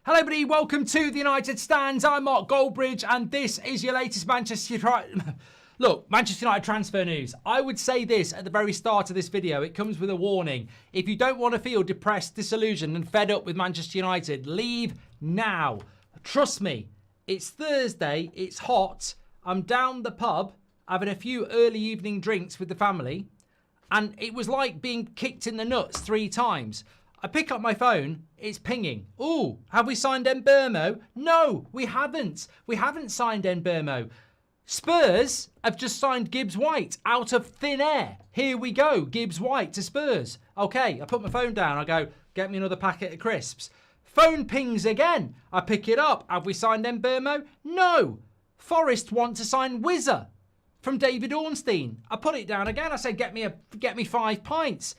Hello everybody, welcome to the United Stands. I'm Mark Goldbridge and this is your latest Manchester United... Look, Manchester United transfer news. I would say this at the very start of this video. It comes with a warning. If you don't want to feel depressed, disillusioned and fed up with Manchester United, leave now. Trust me, it's Thursday, it's hot. I'm down the pub having a few early evening drinks with the family and it was like being kicked in the nuts 3 times. I pick up my phone, it's pinging. Ooh, have we signed Mbeumo? No, we haven't. We haven't signed Mbeumo. Spurs have just signed Gibbs White out of thin air. Here we go, Gibbs White to Spurs. Okay, I put my phone down. I go, get me another packet of crisps. Phone pings again. I pick it up. Have we signed Mbeumo? No. Forest want to sign Wizzer from David Ornstein. I put it down again. I said, get me 5 pints.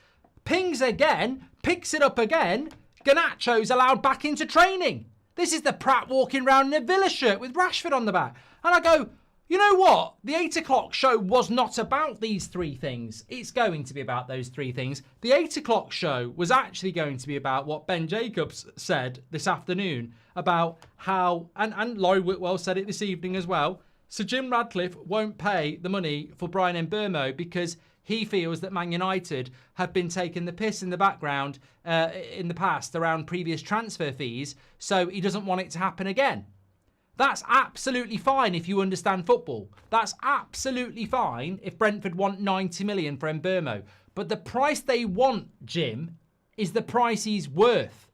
Pings again, picks it up again. Garnacho's allowed back into training. This is the Pratt walking around in a Villa shirt with Rashford on the back. And I go, you know what? The 8 o'clock show was not about these 3 things. It's going to be about those 3 things. The 8 o'clock show was actually going to be about what Ben Jacobs said this afternoon about how, and Laurie Whitwell said it this evening as well, Sir Jim Radcliffe won't pay the money for Bryan Mbeumo because he feels that Man United have been taking the piss in the background in the past around previous transfer fees, so he doesn't want it to happen again. That's absolutely fine if you understand football. That's absolutely fine if Brentford want 90 million for Mbeumo. But the price they want, Jim, is the price he's worth.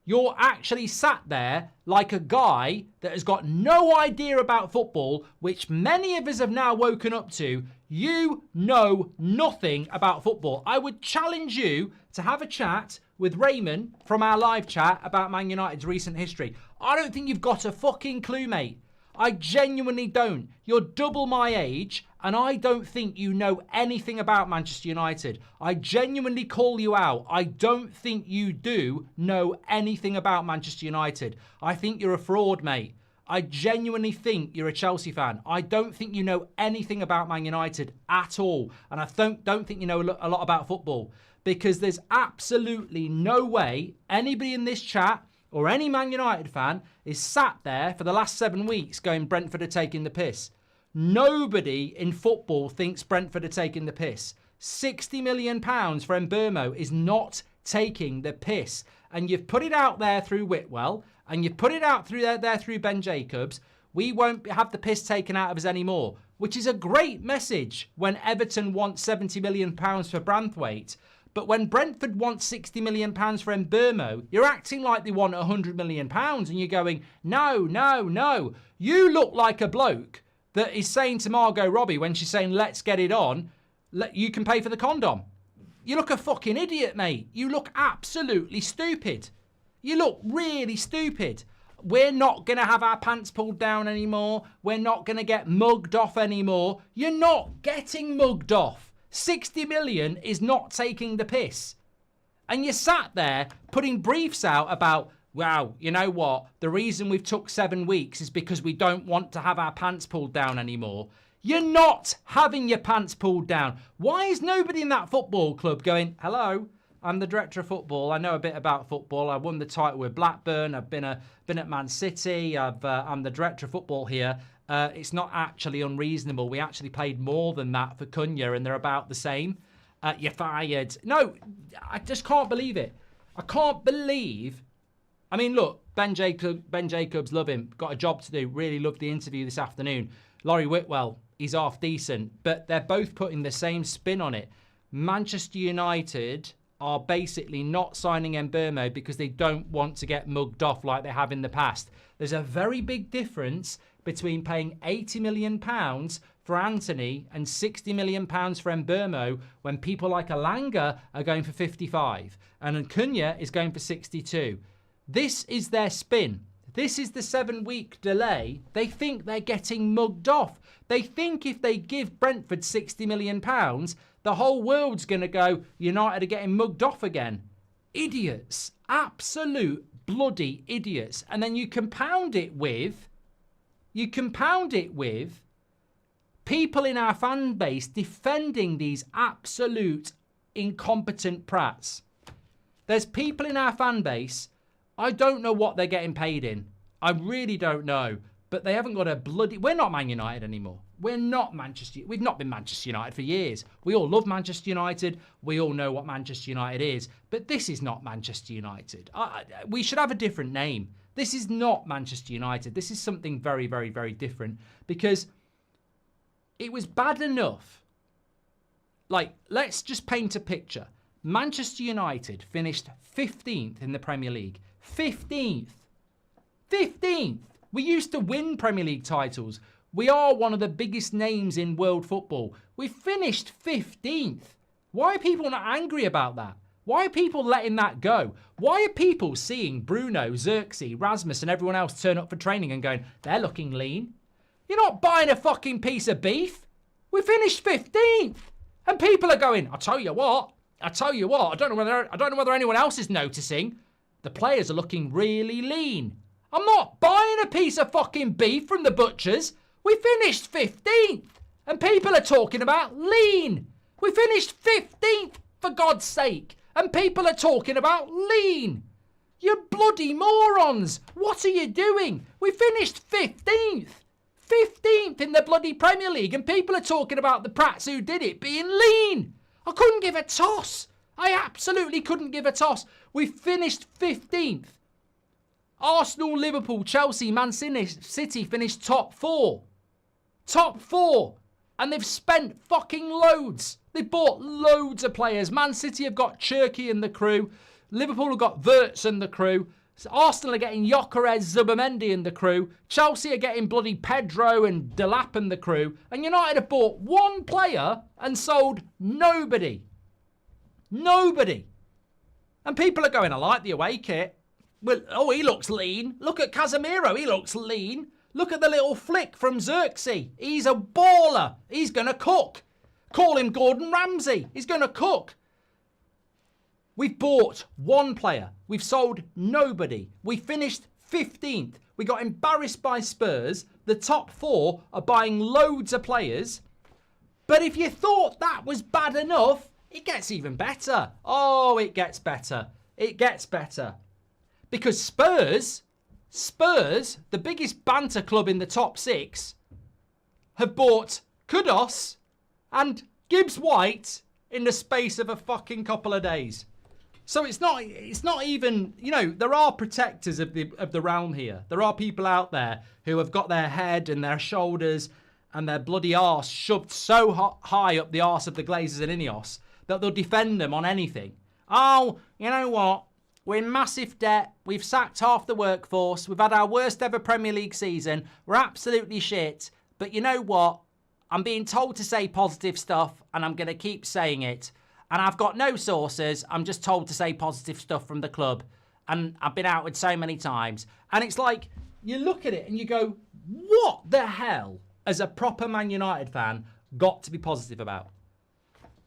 You're actually sat there like a guy that has got no idea about football, which many of us have now woken up to. You know nothing about football. I would challenge you to have a chat with Raymond from our live chat about Man United's recent history. I don't think you've got a fucking clue, mate. I genuinely don't. You're double my age and I don't think you know anything about Manchester United. I genuinely call you out. I don't think you do know anything about Manchester United. I think you're a fraud, mate. I genuinely think you're a Chelsea fan. I don't think you know anything about Man United at all. And I don't think you know a lot about football because there's absolutely no way anybody in this chat or any Man United fan is sat there for the last 7 weeks going Brentford are taking the piss. Nobody in football thinks Brentford are taking the piss. £60 million for Mbeumo is not taking the piss. And you've put it out there through Whitwell and you've put it out through there through Ben Jacobs. We won't have the piss taken out of us anymore, which is a great message when Everton want £70 million for Branthwaite. But when Brentford wants £60 million for Mbeumo, you're acting like they want £100 million and you're going, no, no, no. You look like a bloke that is saying to Margot Robbie when she's saying, let's get it on, you can pay for the condom. You look a fucking idiot, mate. You look absolutely stupid. You look really stupid. We're not going to have our pants pulled down anymore. We're not going to get mugged off anymore. You're not getting mugged off. 60 million is not taking the piss. And you sat there putting briefs out about, wow, you know what? The reason we've took 7 weeks is because we don't want to have our pants pulled down anymore. You're not having your pants pulled down. Why is nobody in that football club going, hello, I'm the director of football. I know a bit about football. I won the title with Blackburn. I've been at Man City. I'm the director of football here. It's not actually unreasonable. We actually paid more than that for Cunha and they're about the same. You're fired. No, I just can't believe it. I can't believe. I mean, look, Ben Jacobs, love him. Got a job to do. Really loved the interview this afternoon. Laurie Whitwell, he's half decent. But they're both putting the same spin on it. Manchester United are basically not signing Mbeumo because they don't want to get mugged off like they have in the past. There's a very big difference between paying £80 million for Anthony and £60 million for Mbeumo when people like Alanga are going for 55 and Cunha is going for 62. This is their spin. This is the 7-week delay. They think they're getting mugged off. They think if they give Brentford £60 million, the whole world's going to go, United are getting mugged off again. Idiots. Absolute bloody idiots. And then you compound it with people in our fan base defending these absolute incompetent prats. There's people in our fan base I don't know what they're getting paid in. I really don't know. But they haven't got a bloody... We're not Man United anymore. We're not Manchester... We've not been Manchester United for years. We all love Manchester United. We all know what Manchester United is. But this is not Manchester United. We should have a different name. This is not Manchester United. This is something very, very, very different. Because it was bad enough. Like, let's just paint a picture. Manchester United finished 15th in the Premier League. 15th. 15th. We used to win Premier League titles. We are one of the biggest names in world football. We finished 15th. Why are people not angry about that? Why are people letting that go? Why are people seeing Bruno, Xerxes, Rasmus and everyone else turn up for training and going, they're looking lean? You're not buying a fucking piece of beef. We finished 15th. And people are going, I tell you what, I don't know whether anyone else is noticing. The players are looking really lean. I'm not buying a piece of fucking beef from the butchers. We finished 15th. And people are talking about lean. We finished 15th, for God's sake. And people are talking about lean. You bloody morons. What are you doing? We finished 15th. 15th in the bloody Premier League. And people are talking about the prats who did it being lean. I couldn't give a toss. I absolutely couldn't give a toss. We finished 15th. Arsenal, Liverpool, Chelsea, Man City finished top 4. Top 4. And they've spent fucking loads. They bought loads of players. Man City have got Cherki and the crew. Liverpool have got Wirtz and the crew. Arsenal are getting Gyökeres, Zubamendi and the crew. Chelsea are getting bloody Pedro and Delap and the crew. And United have bought one player and sold nobody. Nobody. And people are going, I like the away kit. Well, oh, he looks lean. Look at Casemiro. He looks lean. Look at the little flick from Xerxes. He's a baller. He's going to cook. Call him Gordon Ramsay. He's going to cook. We've bought one player. We've sold nobody. We finished 15th. We got embarrassed by Spurs. The top 4 are buying loads of players. But if you thought that was bad enough, it gets even better. Oh, it gets better. It gets better. Because Spurs, the biggest banter club in the top 6, have bought Kudus and Gibbs White in the space of a fucking couple of days. So it's not even, you know, there are protectors of the realm here. There are people out there who have got their head and their shoulders and their bloody arse shoved so high up the arse of the Glazers and INEOS that they'll defend them on anything. Oh, you know what? We're in massive debt. We've sacked half the workforce. We've had our worst ever Premier League season. We're absolutely shit. But you know what? I'm being told to say positive stuff and I'm going to keep saying it. And I've got no sources. I'm just told to say positive stuff from the club. And I've been outed so many times. And it's like, you look at it and you go, what the hell has a proper Man United fan got to be positive about?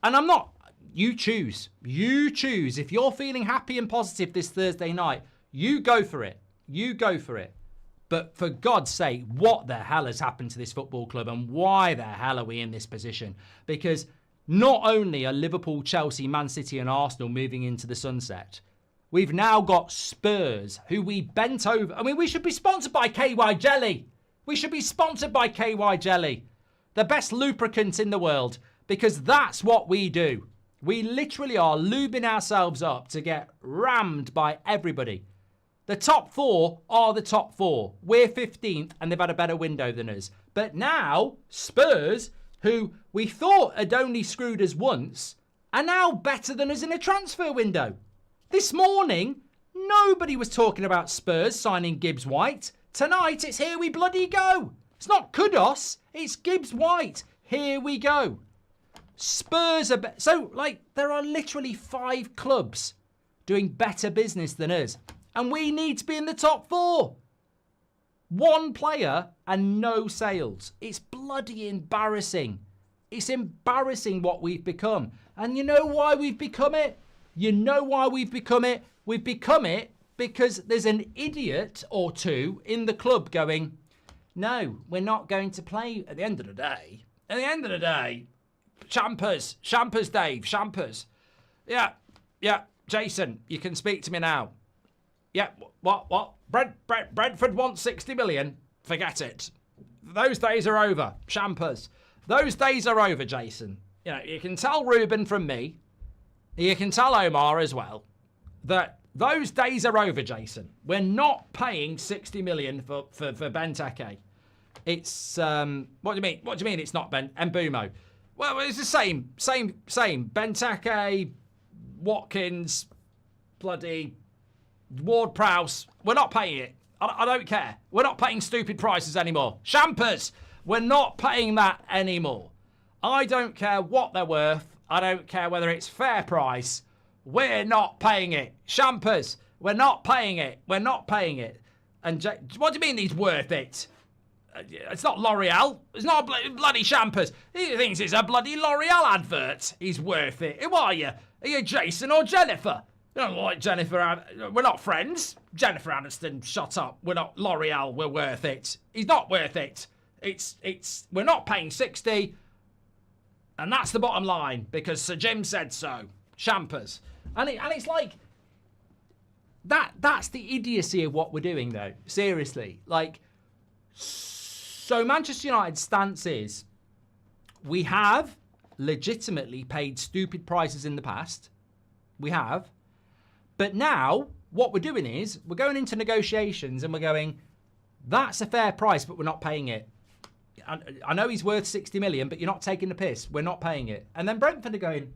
And I'm not... You choose. You choose. If you're feeling happy and positive this Thursday night, you go for it. You go for it. But for God's sake, what the hell has happened to this football club and why the hell are we in this position? Because not only are Liverpool, Chelsea, Man City and Arsenal moving into the sunset, we've now got Spurs who we bent over. I mean, we should be sponsored by KY Jelly. We should be sponsored by KY Jelly. The best lubricant in the world, because that's what we do. We literally are lubing ourselves up to get rammed by everybody. The top 4 are the top 4. We're 15th and they've had a better window than us. But now, Spurs, who we thought had only screwed us once, are now better than us in a transfer window. This morning, nobody was talking about Spurs signing Gibbs White. Tonight, it's here we bloody go. It's not Kudus, it's Gibbs White. Here we go. Spurs are... So, like, there are literally 5 clubs doing better business than us. And we need to be in the top 4. One player and no sales. It's bloody embarrassing. It's embarrassing what we've become. And you know why we've become it? You know why we've become it? We've become it because there's an idiot or two in the club going, no, we're not going to play at the end of the day. At the end of the day... Shampers, Dave, Shampers. Yeah, Jason, you can speak to me now. Yeah, what? Brentford wants 60 million? Forget it. Those days are over. Champers. Those days are over, Jason. You know, you can tell Ruben from me, you can tell Omar as well, that those days are over, Jason. We're not paying 60 million for Benteke. It's, what do you mean? What do you mean it's not Mbeumo? Well, it's the same. Benteke, Watkins, bloody Ward-Prowse. We're not paying it. I don't care. We're not paying stupid prices anymore. Champers, we're not paying that anymore. I don't care what they're worth. I don't care whether it's fair price. We're not paying it. Champers, we're not paying it. We're not paying it. And what do you mean he's worth it? It's not L'Oreal. It's not bloody Champers. He thinks it's a bloody L'Oreal advert. He's worth it. Who are you? Are you Jason or Jennifer? You don't like Jennifer. We're not friends. Jennifer Aniston, shut up. We're not L'Oreal. We're worth it. He's not worth it. We're not paying 60. And that's the bottom line because Sir Jim said so. Champers. And it's like, that's the idiocy of what we're doing though. Seriously. Like, so Manchester United's stance is, we have legitimately paid stupid prices in the past. We have. But now, what we're doing is, we're going into negotiations and we're going, that's a fair price, but we're not paying it. I know he's worth 60 million, but you're not taking the piss. We're not paying it. And then Brentford are going,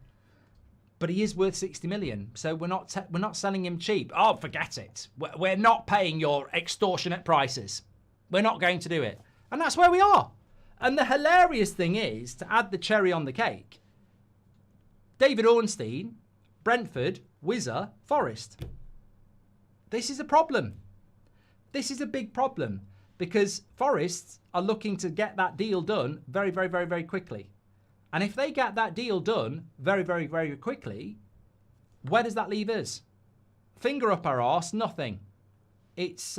but he is worth 60 million, so we're not selling him cheap. Oh, forget it. We're not paying your extortionate prices. We're not going to do it. And that's where we are. And the hilarious thing is, to add the cherry on the cake, David Ornstein, Brentford, Wizza, Forest. This is a problem. This is a big problem because Forest are looking to get that deal done very, very, very, very quickly. And if they get that deal done very, very, very quickly, where does that leave us? Finger up our arse, nothing. It's,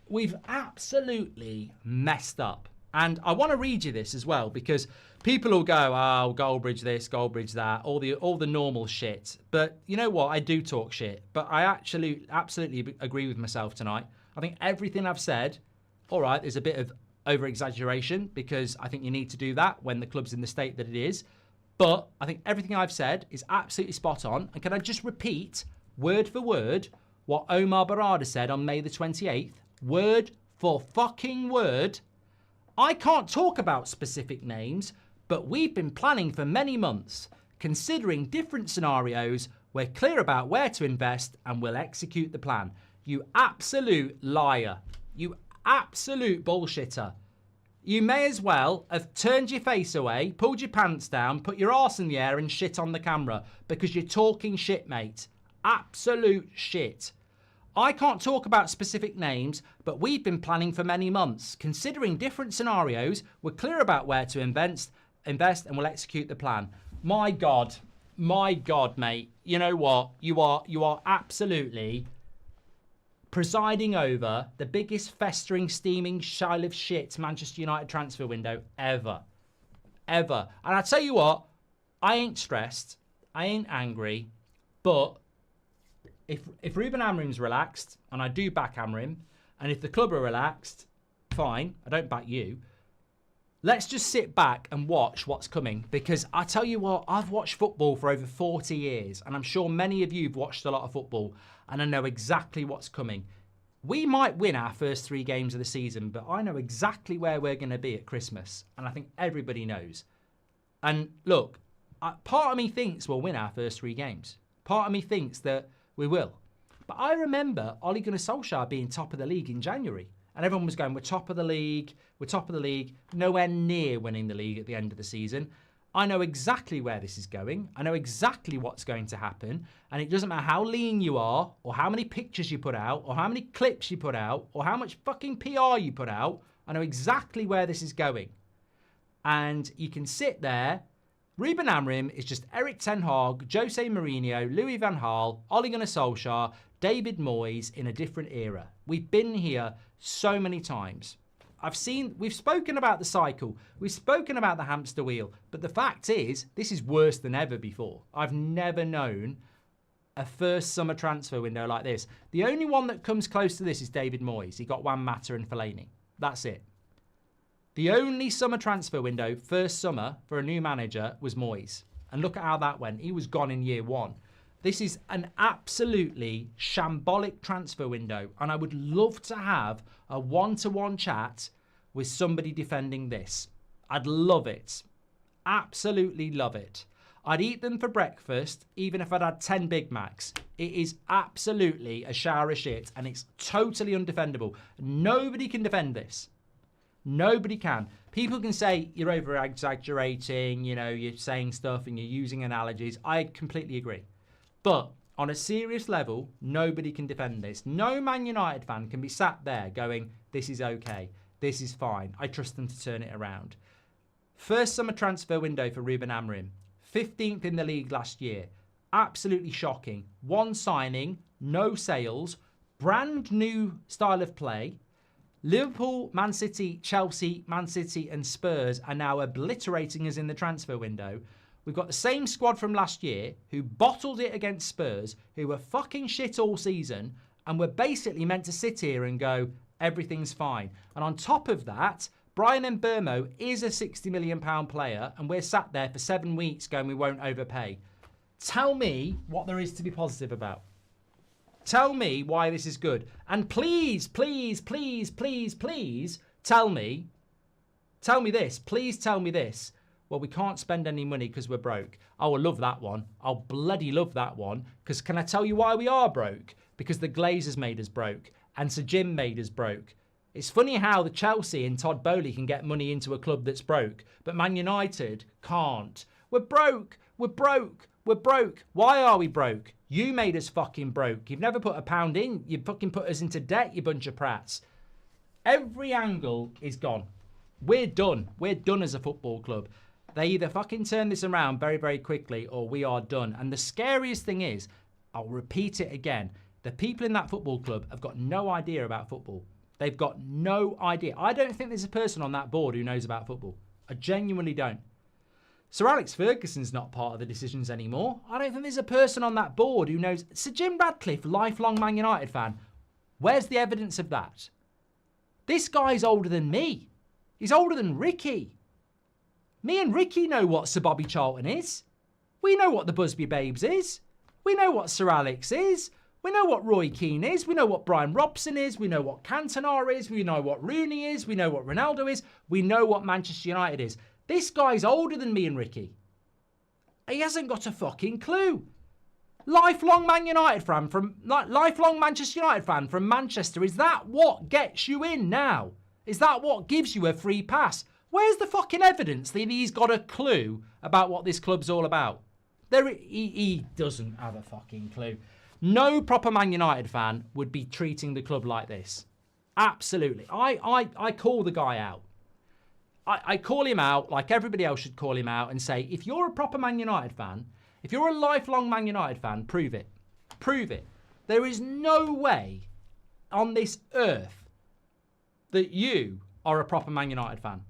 we've absolutely messed up. And I want to read you this as well because people will go, oh, Goldbridge this, Goldbridge that, all the normal shit. But you know what? I do talk shit. But I actually absolutely agree with myself tonight. I think everything I've said, all right, there's a bit of over-exaggeration because I think you need to do that when the club's in the state that it is. But I think everything I've said is absolutely spot on. And can I just repeat, word for word, what Omar Barada said on May the 28th? Word for fucking word. I can't talk about specific names, but we've been planning for many months, considering different scenarios. We're clear about where to invest and we'll execute the plan. You absolute liar. You absolute bullshitter. You may as well have turned your face away, pulled your pants down, put your arse in the air and shit on the camera because you're talking shit, mate. Absolute shit. I can't talk about specific names, but we've been planning for many months. Considering different scenarios, we're clear about where to invest and we'll execute the plan. My God, mate. You know what? You are absolutely presiding over the biggest festering, steaming shile of shit Manchester United transfer window ever. Ever. And I tell you what, I ain't stressed. I ain't angry. But if Ruben Amorim's relaxed, and I do back Amorim, and if the club are relaxed, fine, I don't back you. Let's just sit back and watch what's coming. Because I tell you what, I've watched football for over 40 years, and I'm sure many of you have watched a lot of football, and I know exactly what's coming. We might win our first 3 games of the season, but I know exactly where we're going to be at Christmas, and I think everybody knows. And look, part of me thinks we'll win our first 3 games. Part of me thinks that we will. But I remember Ole Gunnar Solskjaer being top of the league in January. And everyone was going, we're top of the league, nowhere near winning the league at the end of the season. I know exactly where this is going. I know exactly what's going to happen. And it doesn't matter how lean you are, or how many pictures you put out, or how many clips you put out, or how much fucking PR you put out. I know exactly where this is going. And you can sit there. Ruben Amorim is just Eric Ten Hag, Jose Mourinho, Louis van Gaal, Ole Gunnar Solskjaer, David Moyes in a different era. We've been here so many times. We've spoken about the cycle. We've spoken about the hamster wheel. But the fact is, this is worse than ever before. I've never known a first summer transfer window like this. The only one that comes close to this is David Moyes. He got Juan Mata and Fellaini. That's it. The only summer transfer window, first summer, for a new manager was Moyes. And look at how that went. He was gone in year one. This is an absolutely shambolic transfer window. And I would love to have a one-to-one chat with somebody defending this. I'd love it. Absolutely love it. I'd eat them for breakfast, even if I'd had 10 Big Macs. It is absolutely a shower of shit, and it's totally undefendable. Nobody can defend this. Nobody can. People can say you're over-exaggerating, you know, you're saying stuff and you're using analogies. I completely agree. But on a serious level, nobody can defend this. No Man United fan can be sat there going, this is okay, this is fine. I trust them to turn it around. First summer transfer window for Ruben Amorim. 15th in the league last year. Absolutely shocking. One signing, no sales, brand new style of play. Liverpool, Man City, Chelsea, Man City and Spurs are now obliterating us in the transfer window. We've got the same squad from last year who bottled it against Spurs, who were fucking shit all season, and we're basically meant to sit here and go, everything's fine. And on top of that, Brian Mbeumo is a £60 million player, and we're sat there for 7 weeks going, we won't overpay. Tell me what there is to be positive about. Tell me why this is good. And please, please, please, please, please tell me this. Please tell me this. Well, we can't spend any money because we're broke. I will love that one. I'll bloody love that one. Because can I tell you why we are broke? Because the Glazers made us broke. And Sir Jim made us broke. It's funny how the Chelsea and Todd Boehly can get money into a club that's broke, but Man United can't. We're broke. We're broke. We're broke. Why are we broke? You made us fucking broke. You've never put a pound in. You fucking put us into debt, you bunch of prats. Every angle is gone. We're done. We're done as a football club. They either fucking turn this around very, very quickly or we are done. And the scariest thing is, I'll repeat it again, the people in that football club have got no idea about football. They've got no idea. I don't think there's a person on that board who knows about football. I genuinely don't. Sir Alex Ferguson's not part of the decisions anymore. I don't think there's a person on that board who knows. Sir Jim Radcliffe, lifelong Man United fan. Where's the evidence of that? This guy's older than me. He's older than Ricky. Me and Ricky know what Sir Bobby Charlton is. We know what the Busby Babes is. We know what Sir Alex is. We know what Roy Keane is. We know what Brian Robson is. We know what Cantona is. We know what Rooney is. We know what Ronaldo is. We know what Manchester United is. This guy's older than me and Ricky. He hasn't got a fucking clue. Lifelong Man United fan from lifelong Manchester United fan from Manchester. Is that what gets you in now? Is that what gives you a free pass? Where's the fucking evidence that he's got a clue about what this club's all about? He doesn't have a fucking clue. No proper Man United fan would be treating the club like this. Absolutely. I call the guy out. I call him out like everybody else should call him out and say, if you're a proper Man United fan, if you're a lifelong Man United fan, prove it. Prove it. There is no way on this earth that you are a proper Man United fan.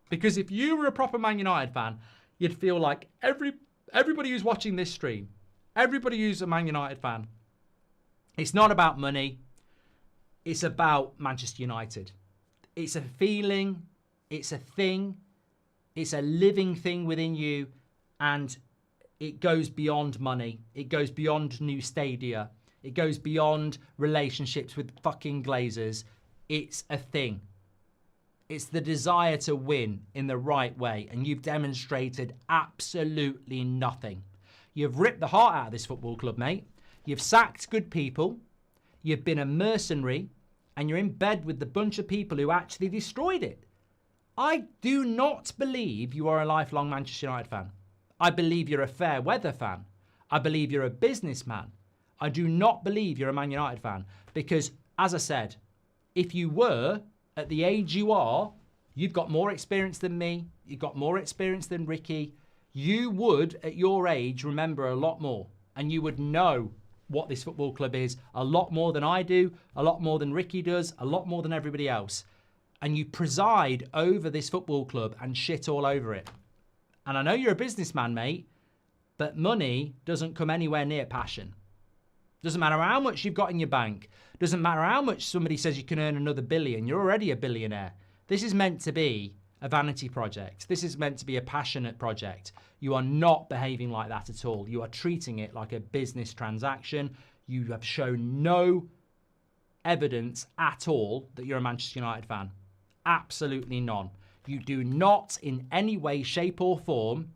Because if you were a proper Man United fan, you'd feel like everybody who's watching this stream, everybody who's a Man United fan, it's not about money. It's about Manchester United. It's a feeling. It's a thing. It's a living thing within you. And it goes beyond money. It goes beyond new stadia. It goes beyond relationships with fucking Glazers. It's a thing. It's the desire to win in the right way. And you've demonstrated absolutely nothing. You've ripped the heart out of this football club, mate. You've sacked good people. You've been a mercenary. And you're in bed with the bunch of people who actually destroyed it. I do not believe you are a lifelong Manchester United fan. I believe you're a fair weather fan. I believe you're a businessman. I do not believe you're a Man United fan. Because, as I said, if you were, at the age you are, you've got more experience than me. You've got more experience than Ricky. You would, at your age, remember a lot more. And you would know what this football club is a lot more than I do, a lot more than Ricky does, a lot more than everybody else. And you preside over this football club and shit all over it. And I know you're a businessman, mate, but money doesn't come anywhere near passion. Doesn't matter how much you've got in your bank. Doesn't matter how much somebody says you can earn another billion. You're already a billionaire. This is meant to be a vanity project. This is meant to be a passionate project. You are not behaving like that at all. You are treating it like a business transaction. You have shown no evidence at all that you're a Manchester United fan. Absolutely none. You do not in any way, shape or form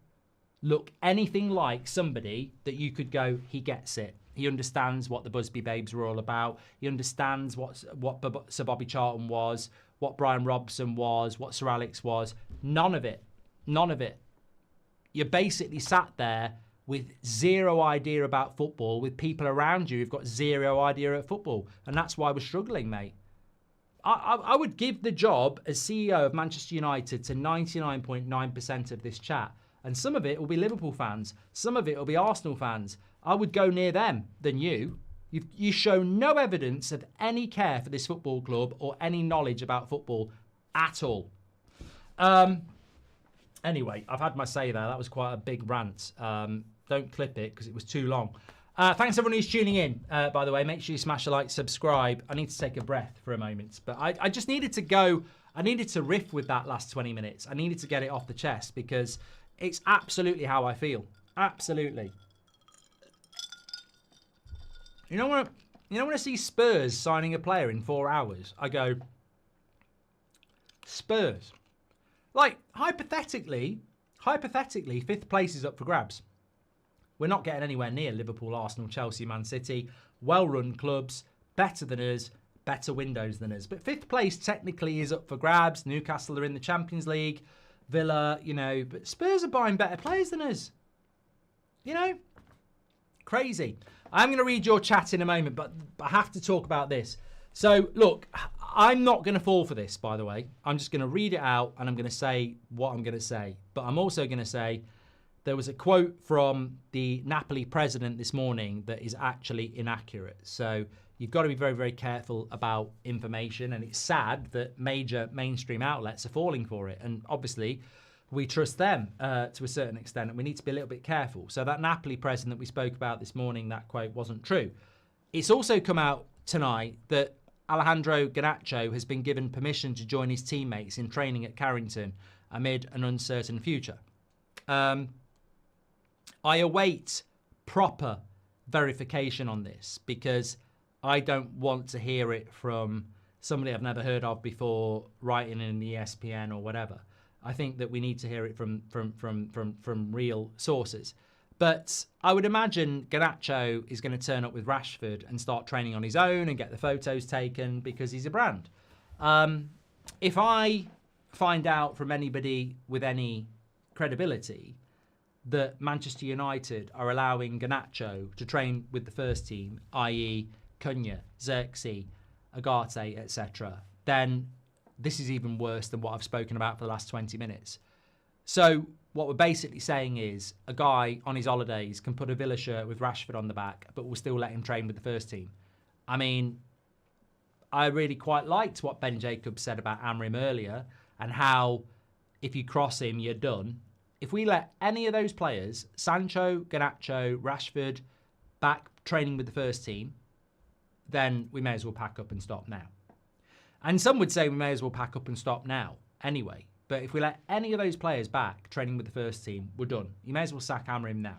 look anything like somebody that you could go, he gets it. He understands what the Busby Babes were all about. He understands what Sir Bobby Charlton was, what Brian Robson was, what Sir Alex was. None of it. None of it. You're basically sat there with zero idea about football, with people around you who've got zero idea of football. And that's why we're struggling, mate. I would give the job as CEO of Manchester United to 99.9% of this chat. And some of it will be Liverpool fans. Some of it will be Arsenal fans. I would go near them than you. You show no evidence of any care for this football club or any knowledge about football at all. Anyway, I've had my say there. That was quite a big rant. Don't clip it because it was too long. Thanks everyone who's tuning in, by the way. Make sure you smash a like, subscribe. I need to take a breath for a moment. But I just needed to go. I needed to riff with that last 20 minutes. I needed to get it off the chest because it's absolutely how I feel. Absolutely. You know when I see Spurs signing a player in 4 hours, I go, Spurs. Like, hypothetically, 5th place is up for grabs. We're not getting anywhere near Liverpool, Arsenal, Chelsea, Man City. Well-run clubs, better than us, better windows than us. But 5th place technically is up for grabs. Newcastle are in the Champions League. Villa, but Spurs are buying better players than us. Crazy. I'm going to read your chat in a moment, but I have to talk about this. So, look, I'm not going to fall for this, by the way. I'm just going to read it out and I'm going to say what I'm going to say. But I'm also going to say there was a quote from the Napoli president this morning that is actually inaccurate. So you've got to be very, very careful about information. And it's sad that major mainstream outlets are falling for it. And obviously, we trust them to a certain extent, and we need to be a little bit careful. So that Napoli president we spoke about this morning, that quote wasn't true. It's also come out tonight that Alejandro Garnacho has been given permission to join his teammates in training at Carrington amid an uncertain future. I await proper verification on this because I don't want to hear it from somebody I've never heard of before writing in the ESPN or whatever. I think that we need to hear it from real sources. But I would imagine Garnacho is going to turn up with Rashford and start training on his own and get the photos taken because he's a brand. If I find out from anybody with any credibility that Manchester United are allowing Garnacho to train with the first team, i.e. Cunha, Xerxes, Agate, etc., then this is even worse than what I've spoken about for the last 20 minutes. So what we're basically saying is a guy on his holidays can put a Villa shirt with Rashford on the back, but we'll still let him train with the first team. I mean, I really quite liked what Ben Jacobs said about Amorim earlier and how if you cross him, you're done. If we let any of those players, Sancho, Garnacho, Rashford, back training with the first team, then we may as well pack up and stop now. And some would say we may as well pack up and stop now anyway. But if we let any of those players back training with the first team, we're done. You may as well sack Amorim now.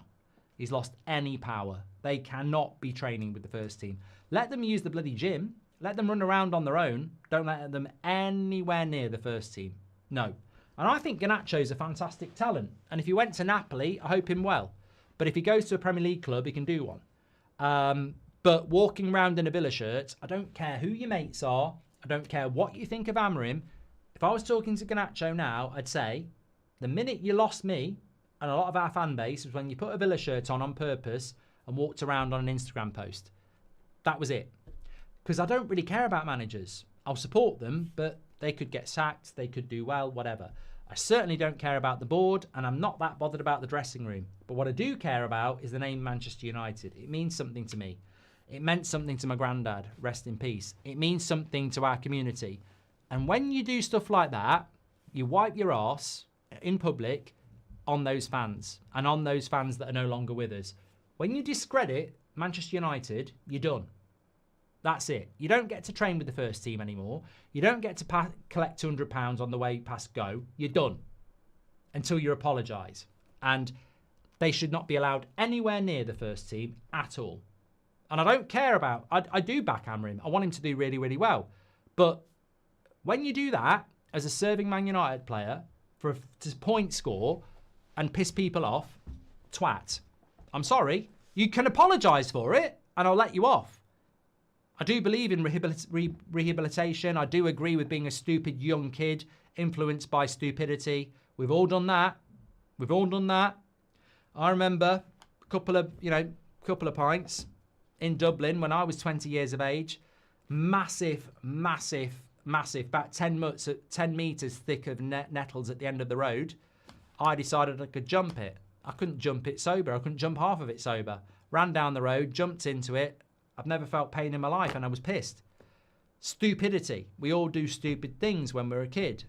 He's lost any power. They cannot be training with the first team. Let them use the bloody gym. Let them run around on their own. Don't let them anywhere near the first team. No. And I think Garnacho's a fantastic talent. And if he went to Napoli, I hope him well. But if he goes to a Premier League club, he can do one. But walking around in a Villa shirt, I don't care who your mates are. I don't care what you think of Amorim. If I was talking to Garnacho now, I'd say, the minute you lost me and a lot of our fan base was when you put a Villa shirt on purpose and walked around on an Instagram post. That was it. Because I don't really care about managers. I'll support them, but they could get sacked, they could do well, whatever. I certainly don't care about the board, and I'm not that bothered about the dressing room. But what I do care about is the name Manchester United. It means something to me. It meant something to my granddad, rest in peace. It means something to our community. And when you do stuff like that, you wipe your arse in public on those fans and on those fans that are no longer with us. When you discredit Manchester United, you're done. That's it. You don't get to train with the first team anymore. You don't get to collect £200 on the way past go. You're done until you apologise. And they should not be allowed anywhere near the first team at all. And I don't care about... I do back Amorim. I want him to do really, really well. But when you do that as a serving Man United player to point score and piss people off, twat. I'm sorry. You can apologise for it and I'll let you off. I do believe in rehabilitation. I do agree with being a stupid young kid influenced by stupidity. We've all done that. We've all done that. I remember a couple of pints in Dublin when I was 20 years of age. Massive, about 10 metres thick of nettles at the end of the road. I decided I could jump it. I couldn't jump it sober. I couldn't jump half of it sober. Ran down the road, jumped into it. I've never felt pain in my life and I was pissed. Stupidity. We all do stupid things when we're a kid.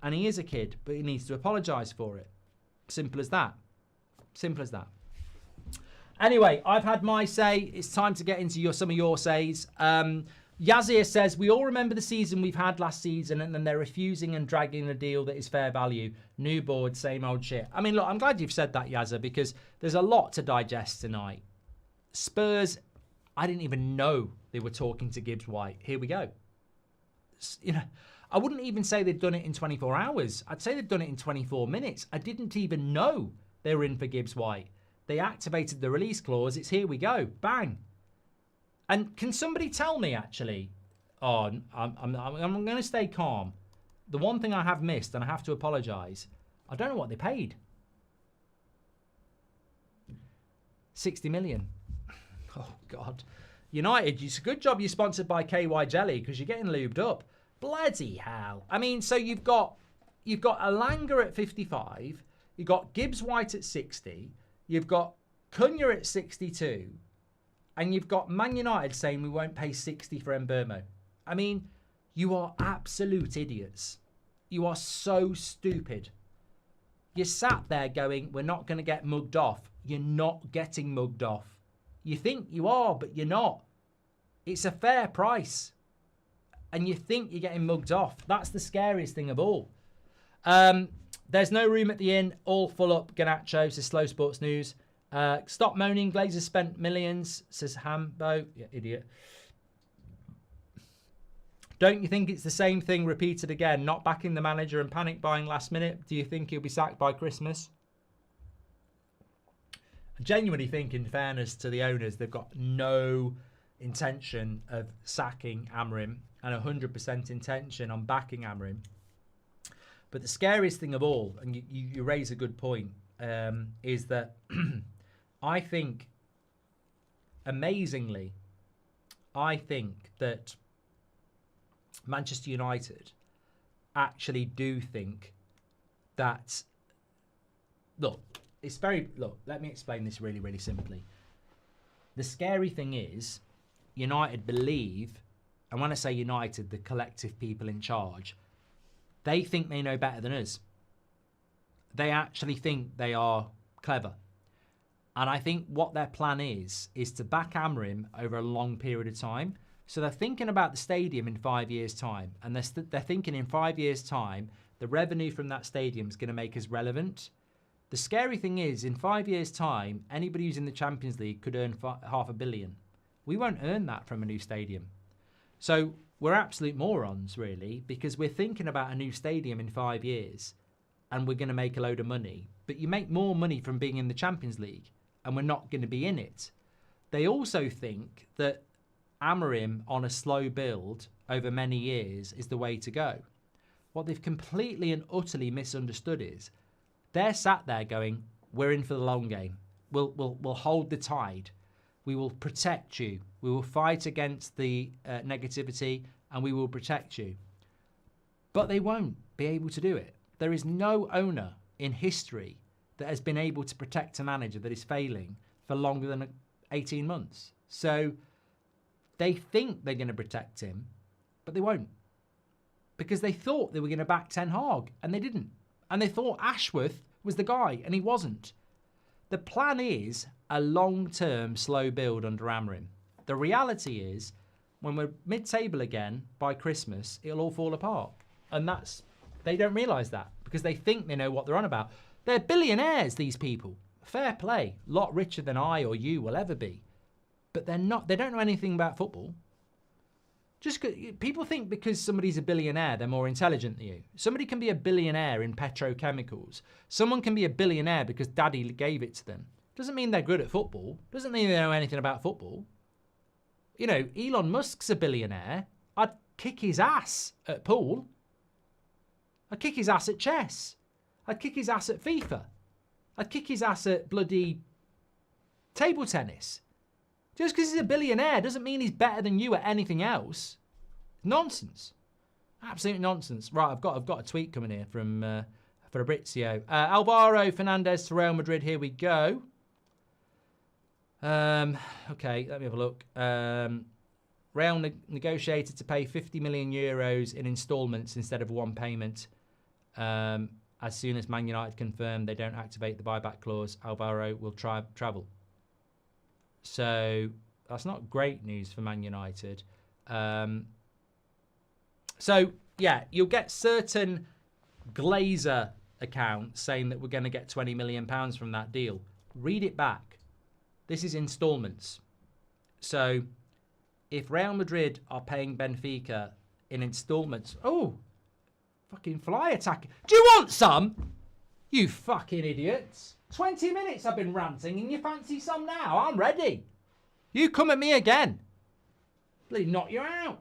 And he is a kid, but he needs to apologise for it. Simple as that. Simple as that. Anyway, I've had my say. It's time to get into some of your says. Yazir says, we all remember the season we've had last season and then they're refusing and dragging a deal that is fair value. New board, same old shit. I mean, look, I'm glad you've said that, Yazir, because there's a lot to digest tonight. Spurs, I didn't even know they were talking to Gibbs White. Here we go. You know, I wouldn't even say they've done it in 24 hours. I'd say they've done it in 24 minutes. I didn't even know they were in for Gibbs White. They activated the release clause. It's here we go. Bang. And can somebody tell me, actually, I'm going to stay calm. The one thing I have missed, and I have to apologise, I don't know what they paid. 60 million. Oh, God. United, it's a good job you're sponsored by KY Jelly because you're getting lubed up. Bloody hell. I mean, so you've got Elanga at 55. You've got Gibbs White at 60. You've got Cunha at 62. And you've got Man United saying we won't pay 60 for Mbeumo. I mean, you are absolute idiots. You are so stupid. You sat there going, we're not going to get mugged off. You're not getting mugged off. You think you are, but you're not. It's a fair price. And you think you're getting mugged off. That's the scariest thing of all. There's no room at the inn. All full up. Garnacho, says Slow Sports News. Stop moaning. Glazers spent millions, says Hambo. Yeah, idiot. Don't you think it's the same thing repeated again? Not backing the manager and panic buying last minute. Do you think he'll be sacked by Christmas? I genuinely think, in fairness to the owners, they've got no intention of sacking Amorim and 100% intention on backing Amorim. But the scariest thing of all, and you raise a good point, is that I think, amazingly, I think that Manchester United actually do think that, look, let me explain this really, really simply. The scary thing is, United believe, and when I say United, the collective people in charge, they think they know better than us. They actually think they are clever. And I think what their plan is to back Amorim over a long period of time. So they're thinking about the stadium in 5 years' time. And they're thinking in 5 years' time, the revenue from that stadium is going to make us relevant. The scary thing is, in 5 years' time, anybody who's in the Champions League could earn $500 million. We won't earn that from a new stadium. So we're absolute morons, really, because we're thinking about a new stadium in 5 years and we're going to make a load of money. But you make more money from being in the Champions League and we're not going to be in it. They also think that Amorim on a slow build over many years is the way to go. What they've completely and utterly misunderstood is they're sat there going, we're in for the long game. We'll hold the tide. We will protect you. We will fight against the negativity and we will protect you. But they won't be able to do it. There is no owner in history that has been able to protect a manager that is failing for longer than 18 months. So they think they're going to protect him, but they won't. Because they thought they were going to back Ten Hag, and they didn't. And they thought Ashworth was the guy, and he wasn't. The plan is a long-term slow build under Amorim. The reality is, when we're mid-table again by Christmas, it'll all fall apart. And they don't realise that because they think they know what they're on about. They're billionaires, these people. Fair play. A lot richer than I or you will ever be. But they're not. They don't know anything about football. People think because somebody's a billionaire, they're more intelligent than you. Somebody can be a billionaire in petrochemicals. Someone can be a billionaire because daddy gave it to them. Doesn't mean they're good at football. Doesn't mean they know anything about football. You know, Elon Musk's a billionaire. I'd kick his ass at pool. I'd kick his ass at chess. I'd kick his ass at FIFA. I'd kick his ass at bloody table tennis. Just because he's a billionaire doesn't mean he's better than you at anything else. Nonsense. Absolute nonsense. Right, I've got a tweet coming here from Fabrizio. Alvaro Fernandez to Real Madrid. Here we go. Okay, let me have a look. Real negotiated to pay 50 million euros in instalments instead of one payment. As soon as Man United confirm they don't activate the buyback clause, Alvaro will travel. So that's not great news for Man United. So, yeah, you'll get certain Glazer accounts saying that we're going to get £20 million from that deal. Read it back. This is instalments. So if Real Madrid are paying Benfica in instalments... Oh, fucking fly attack. Do you want some? You fucking idiots. 20 minutes I've been ranting and you fancy some now? I'm ready. You come at me again. Bloody knock you out.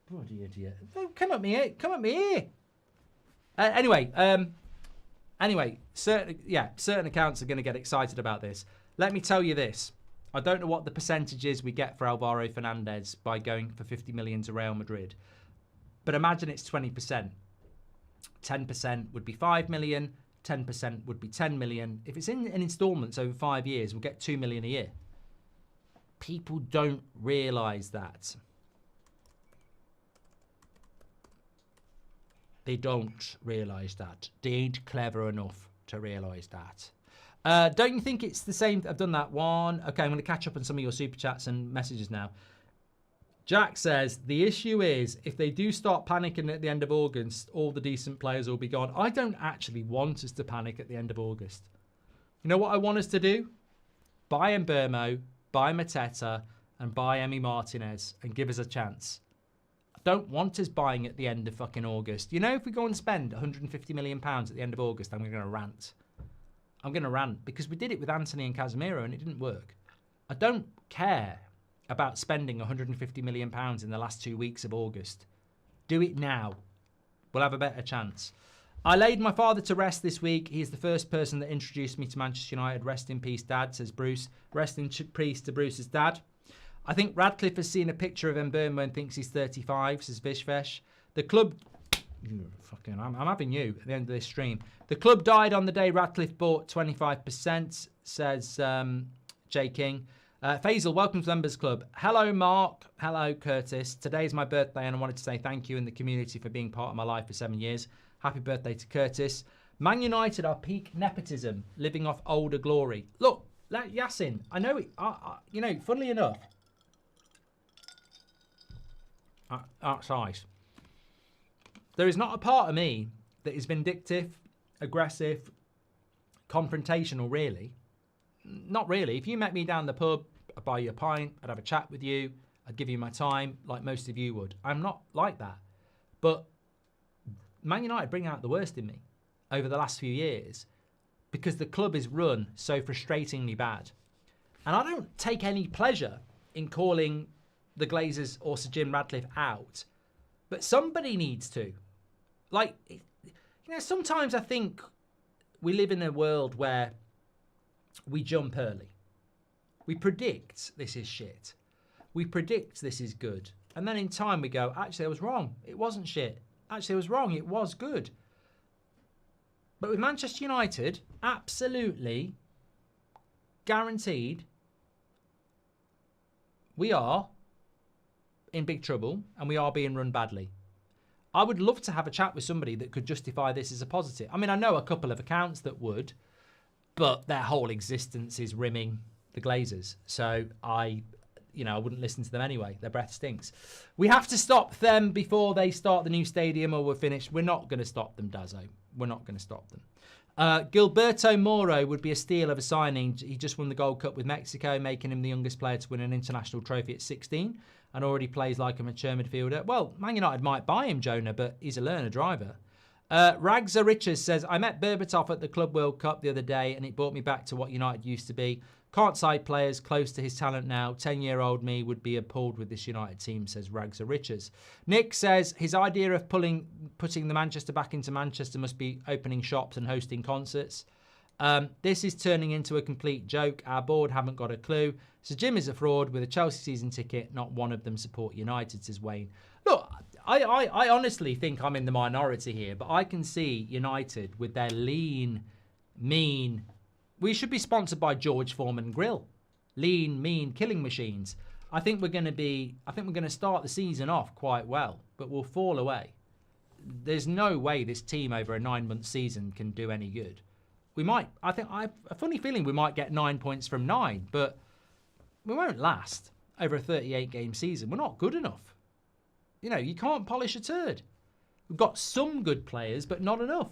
Bloody idiot. Come at me here. Anyway, certain accounts are going to get excited about this. Let me tell you this. I don't know what the percentages we get for Alvaro Fernandez by going for 50 million to Real Madrid. But imagine it's 20%. 10% would be 5 million. 10% would be 10 million. If it's in installments over 5 years, we'll get 2 million a year. People don't realise that. They don't realise that. They ain't clever enough to realise that. Don't you think it's the same? I've done that one. Okay, I'm going to catch up on some of your super chats and messages now. Jack says, the issue is, if they do start panicking at the end of August, all the decent players will be gone. I don't actually want us to panic at the end of August. You know what I want us to do? Buy Mbeumo, buy Mateta, and buy Emi Martinez, and give us a chance. I don't want us buying at the end of fucking August. You know, if we go and spend £150 million at the end of August, I'm going to rant. I'm going to rant, because we did it with Anthony and Casemiro, and it didn't work. I don't care about spending £150 million in the last 2 weeks of August. Do it now. We'll have a better chance. I laid my father to rest this week. He is the first person that introduced me to Manchester United. Rest in peace, Dad, says Bruce. Rest in peace to Bruce's dad. I think Radcliffe has seen a picture of Mbeumo and thinks he's 35, says Vishvesh. The club... Fucking, I'm having you at the end of this stream. The club died on the day Radcliffe bought 25%, says J. King. Faisal, welcome to the Members Club. Hello, Mark. Hello, Curtis. Today is my birthday and I wanted to say thank you in the community for being part of my life for 7 years. Happy birthday to Curtis. Man United are peak nepotism, living off older glory. Look, like Yassin, I know it, you know, funnily enough, that's nice. There is not a part of me that is vindictive, aggressive, confrontational, really. Not really. If you met me down the pub, I'd buy you a pint, I'd have a chat with you, I'd give you my time, like most of you would. I'm not like that. But Man United bring out the worst in me over the last few years because the club is run so frustratingly bad. And I don't take any pleasure in calling the Glazers or Sir Jim Radcliffe out, but somebody needs to. Like, you know, sometimes I think we live in a world where we jump early. We predict this is shit. We predict this is good. And then in time we go, actually I was wrong. It wasn't shit. Actually I was wrong. It was good. But with Manchester United, absolutely guaranteed we are in big trouble and we are being run badly. I would love to have a chat with somebody that could justify this as a positive. I mean, I know a couple of accounts that would. but their whole existence is rimming the Glazers. So I wouldn't listen to them anyway. Their breath stinks. We have to stop them before they start the new stadium or we're finished. We're not going to stop them, Dazzo. We're not going to stop them. Gilberto Moro would be a steal of a signing. He just won the Gold Cup with Mexico, making him the youngest player to win an international trophy at 16 and already plays like a mature midfielder. Well, Man United might buy him, Jonah, but he's a learner driver. Ragza Richards says, I met Berbatov at the Club World Cup the other day and it brought me back to what United used to be. Can't cite players close to his talent now. 10-year-old me would be appalled with this United team, says Ragza Richards. Nick says his idea of putting the Manchester back into Manchester must be opening shops and hosting concerts. This is turning into a complete joke. Our board haven't got a clue. So Jim is a fraud with a Chelsea season ticket. Not one of them support United, says Wayne. Look, I honestly think I'm in the minority here, but I can see United with their lean, mean... We should be sponsored by George Foreman Grill. Lean, mean, killing machines. I think we're going to start the season off quite well, but we'll fall away. There's no way this team over a 9-month season can do any good. We might, I have a funny feeling we might get 9 points from 9, but we won't last over a 38-game season. We're not good enough. You can't polish a turd. We've got some good players, but not enough.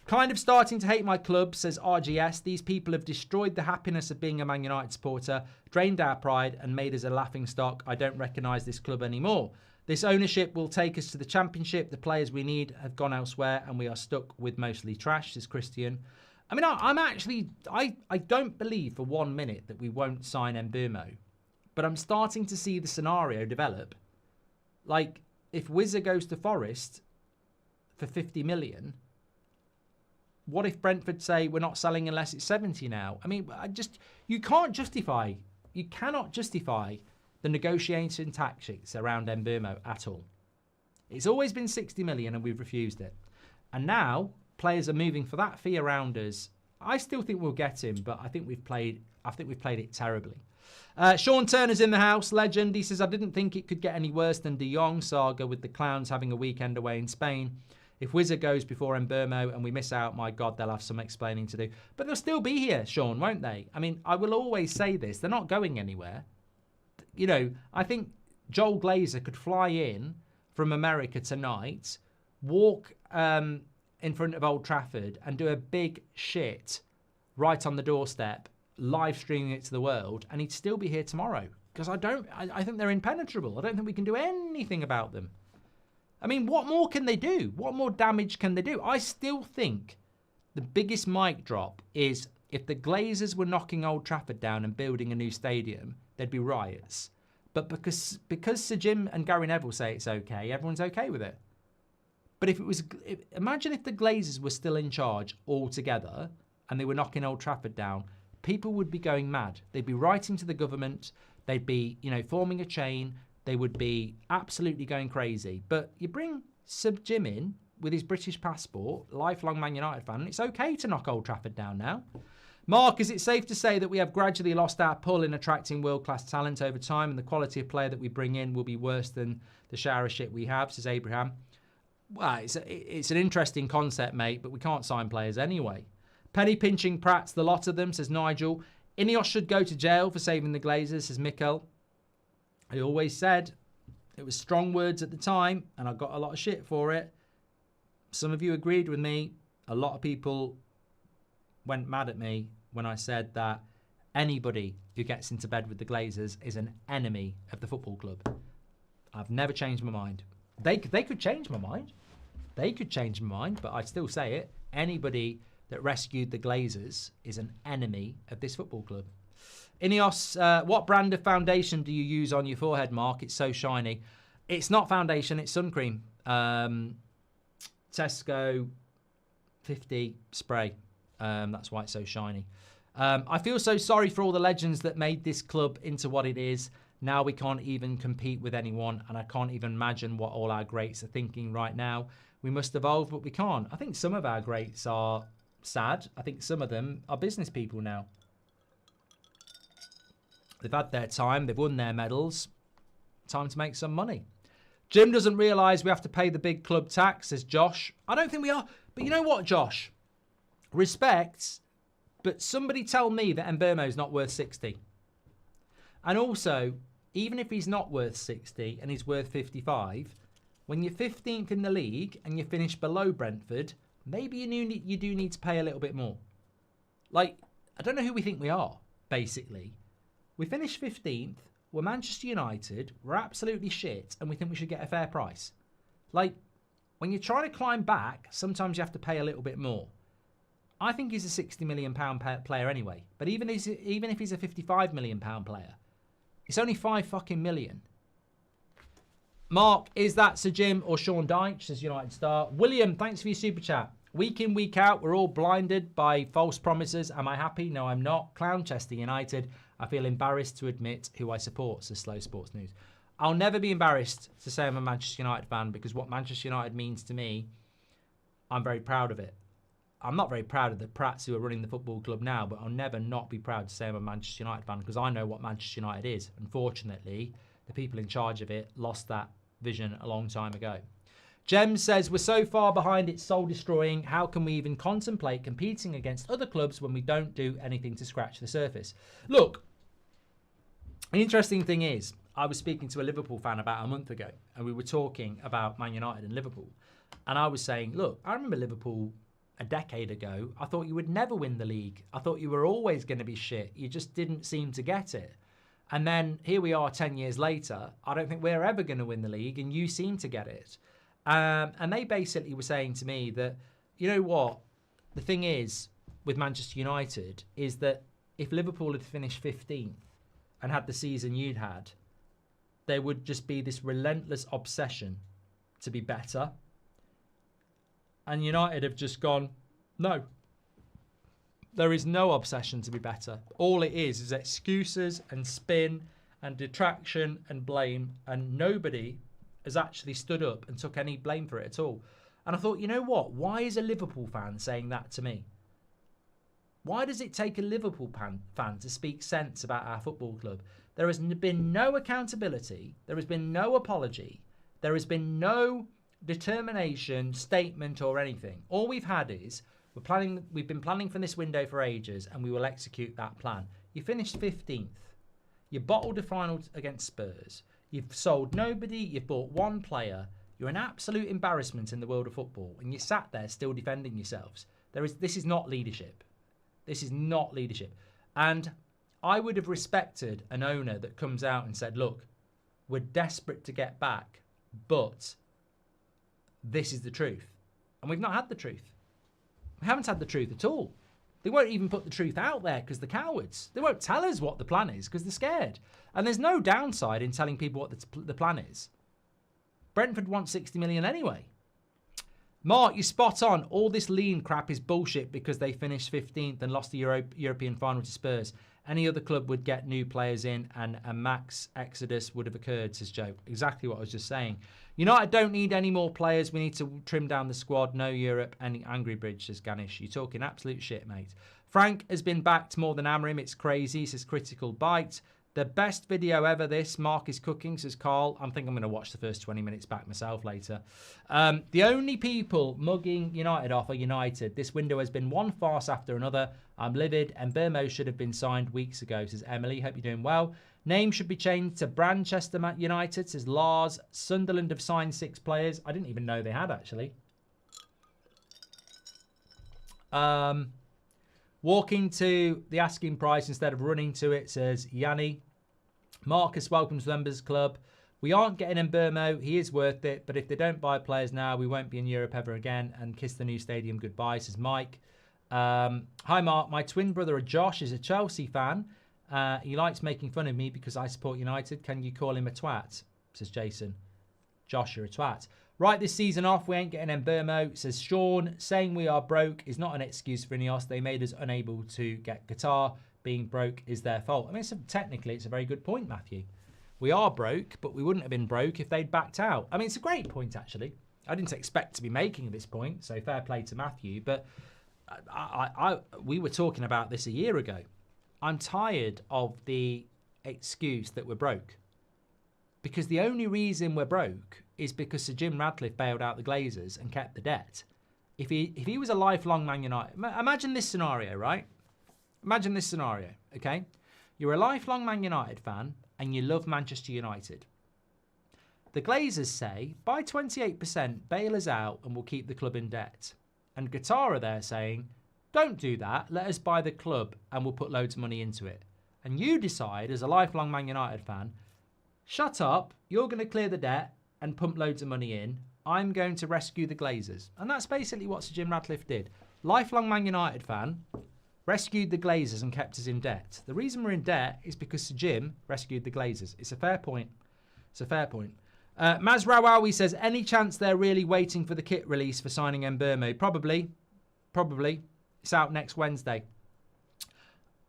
Kind of starting to hate my club, says RGS. These people have destroyed the happiness of being a Man United supporter, drained our pride and made us a laughingstock. I don't recognise this club anymore. This ownership will take us to the Championship. The players we need have gone elsewhere and we are stuck with mostly trash, says Christian. I mean, I don't believe for 1 minute that we won't sign Mbeumo, but I'm starting to see the scenario develop. Like, if Wizza goes to Forest for 50 million... What if Brentford say we're not selling unless it's 70 now? I mean, you cannot justify the negotiation tactics around Mbeumo at all. It's always been 60 million and we've refused it. And now players are moving for that fee around us. I still think we'll get him, but I think we've played it terribly. Sean Turner's in the house, legend. He says, I didn't think it could get any worse than De Jong saga with the Clowns having a weekend away in Spain. If Wizard goes before Mbeumo and we miss out, my God, they'll have some explaining to do. But they'll still be here, Sean, won't they? I mean, I will always say this. They're not going anywhere. I think Joel Glazer could fly in from America tonight, walk in front of Old Trafford and do a big shit right on the doorstep, live streaming it to the world, and he'd still be here tomorrow. Because I think they're impenetrable. I don't think we can do anything about them. I mean, what more can they do? What more damage can they do? I still think the biggest mic drop is if the Glazers were knocking Old Trafford down and building a new stadium, there'd be riots. But because Sir Jim and Gary Neville say it's okay, everyone's okay with it. But imagine if the Glazers were still in charge altogether and they were knocking Old Trafford down, people would be going mad. They'd be writing to the government. They'd be, forming a chain. They would be absolutely going crazy. But you bring Sir Jim in with his British passport, lifelong Man United fan, and it's okay to knock Old Trafford down now. Mark, is it safe to say that we have gradually lost our pull in attracting world-class talent over time and the quality of player that we bring in will be worse than the shower of shit we have, says Abraham? Well, it's an interesting concept, mate, but we can't sign players anyway. Penny pinching Prats, the lot of them, says Nigel. INEOS should go to jail for saving the Glazers, says Mikkel. I always said it was strong words at the time, and I got a lot of shit for it. Some of you agreed with me. A lot of people went mad at me when I said that anybody who gets into bed with the Glazers is an enemy of the football club. I've never changed my mind. They could change my mind. They could change my mind, but I'd still say it. Anybody that rescued the Glazers is an enemy of this football club. INEOS, what brand of foundation do you use on your forehead, Mark? It's so shiny. It's not foundation, it's sun cream. Tesco 50 spray. That's why it's so shiny. I feel so sorry for all the legends that made this club into what it is. Now we can't even compete with anyone, and I can't even imagine what all our greats are thinking right now. We must evolve, but we can't. I think some of our greats are sad. I think some of them are business people now. They've had their time. They've won their medals. Time to make some money. Jim doesn't realise we have to pay the big club tax, says Josh. I don't think we are. But you know what, Josh? Respect But somebody tell me that Mbeumo's not worth 60. And also, even if he's not worth 60 and he's worth 55, when you're 15th in the league and you finish below Brentford, maybe you do need to pay a little bit more. Like, I don't know who we think we are, basically. We finished 15th, we're Manchester United, we're absolutely shit, and we think we should get a fair price. Like, when you're trying to climb back, sometimes you have to pay a little bit more. I think he's a £60 million player anyway. But even if he's a £55 million player, it's only £5 fucking million. Mark, is that Sir Jim or Sean Dyche? Says United Star. William, thanks for your super chat. Week in, week out, we're all blinded by false promises. Am I happy? No, I'm not. Clownchester United. I feel embarrassed to admit who I support, says Slow Sports News. I'll never be embarrassed to say I'm a Manchester United fan, because what Manchester United means to me, I'm very proud of it. I'm not very proud of the prats who are running the football club now, but I'll never not be proud to say I'm a Manchester United fan, because I know what Manchester United is. Unfortunately, the people in charge of it lost that vision a long time ago. Jem says, we're so far behind it's soul destroying. How can we even contemplate competing against other clubs when we don't do anything to scratch the surface? Look, the interesting thing is, I was speaking to a Liverpool fan about a month ago, and we were talking about Man United and Liverpool. And I was saying, look, I remember Liverpool a decade ago. I thought you would never win the league. I thought you were always going to be shit. You just didn't seem to get it. And then here we are 10 years later. I don't think we're ever going to win the league, and you seem to get it. And they basically were saying to me that, you know what? The thing is with Manchester United is that if Liverpool had finished 15th and had the season you'd had, there would just be this relentless obsession to be better. And United have just gone, no. There is no obsession to be better. All it is excuses and spin and detraction and blame, and nobody has actually stood up and took any blame for it at all. And I thought, you know what? Why is a Liverpool fan saying that to me? Why does it take a Liverpool fan to speak sense about our football club? There has been no accountability. There has been no apology. There has been no determination, statement or anything. All we've had is we've been planning for this window for ages, and we will execute that plan. You finished 15th. You bottled a final against Spurs. You've sold nobody. You've bought one player. You're an absolute embarrassment in the world of football, and you sat there still defending yourselves. This is not leadership. This is not leadership. And I would have respected an owner that comes out and said, look, we're desperate to get back, but this is the truth. And we've not had the truth. We haven't had the truth at all. They won't even put the truth out there because they're cowards. They won't tell us what the plan is because they're scared. And there's no downside in telling people what the plan is. Brentford wants 60 million anyway. Mark, you're spot on. All this lean crap is bullshit because they finished 15th and lost the European final to Spurs. Any other club would get new players in and a max exodus would have occurred, says Joe. Exactly what I was just saying. United don't need any more players. We need to trim down the squad. No Europe. Any Angry Bridge, says Ganesh. You're talking absolute shit, mate. Frank has been backed more than Amorim. It's crazy, says Critical Bite. The best video ever, this. Mark is cooking, says Carl. I think I'm going to watch the first 20 minutes back myself later. The only people mugging United off are United. This window has been one farce after another. I'm livid. And Mbeumo should have been signed weeks ago, says Emily. Hope you're doing well. Name should be changed to Branchester United, says Lars. Sunderland have signed 6 players. I didn't even know they had, actually. Walking to the asking price instead of running to it, says Yanni. Marcus welcomes members club. We aren't getting Mbeumo. He is worth it. But if they don't buy players now, we won't be in Europe ever again. And kiss the new stadium goodbye, says Mike. Hi, Mark. My twin brother, Josh, is a Chelsea fan. He likes making fun of me because I support United. Can you call him a twat? Says Jason. Josh, you're a twat. Right this season off, we ain't getting Mbeumo, says Sean. Saying we are broke is not an excuse for INEOS. They made us unable to get Qatar. Being broke is their fault. I mean, technically, it's a very good point, Matthew. We are broke, but we wouldn't have been broke if they'd backed out. I mean, it's a great point, actually. I didn't expect to be making this point, so fair play to Matthew. But we were talking about this a year ago. I'm tired of the excuse that we're broke. Because the only reason we're broke is because Sir Jim Ratcliffe bailed out the Glazers and kept the debt. If he was a lifelong Man United... Imagine this scenario, right? Imagine this scenario, okay? You're a lifelong Man United fan and you love Manchester United. The Glazers say, buy 28%, bail us out and we'll keep the club in debt. And Qatar are there saying, don't do that, let us buy the club and we'll put loads of money into it. And you decide, as a lifelong Man United fan, shut up, you're going to clear the debt and pump loads of money in. I'm going to rescue the Glazers. And that's basically what Sir Jim Ratcliffe did. Lifelong Man United fan, rescued the Glazers and kept us in debt. The reason we're in debt is because Sir Jim rescued the Glazers. It's a fair point. It's a fair point. Maz Rawawi says, any chance they're really waiting for the kit release for signing Mbeumo? Probably. Probably. It's out next Wednesday.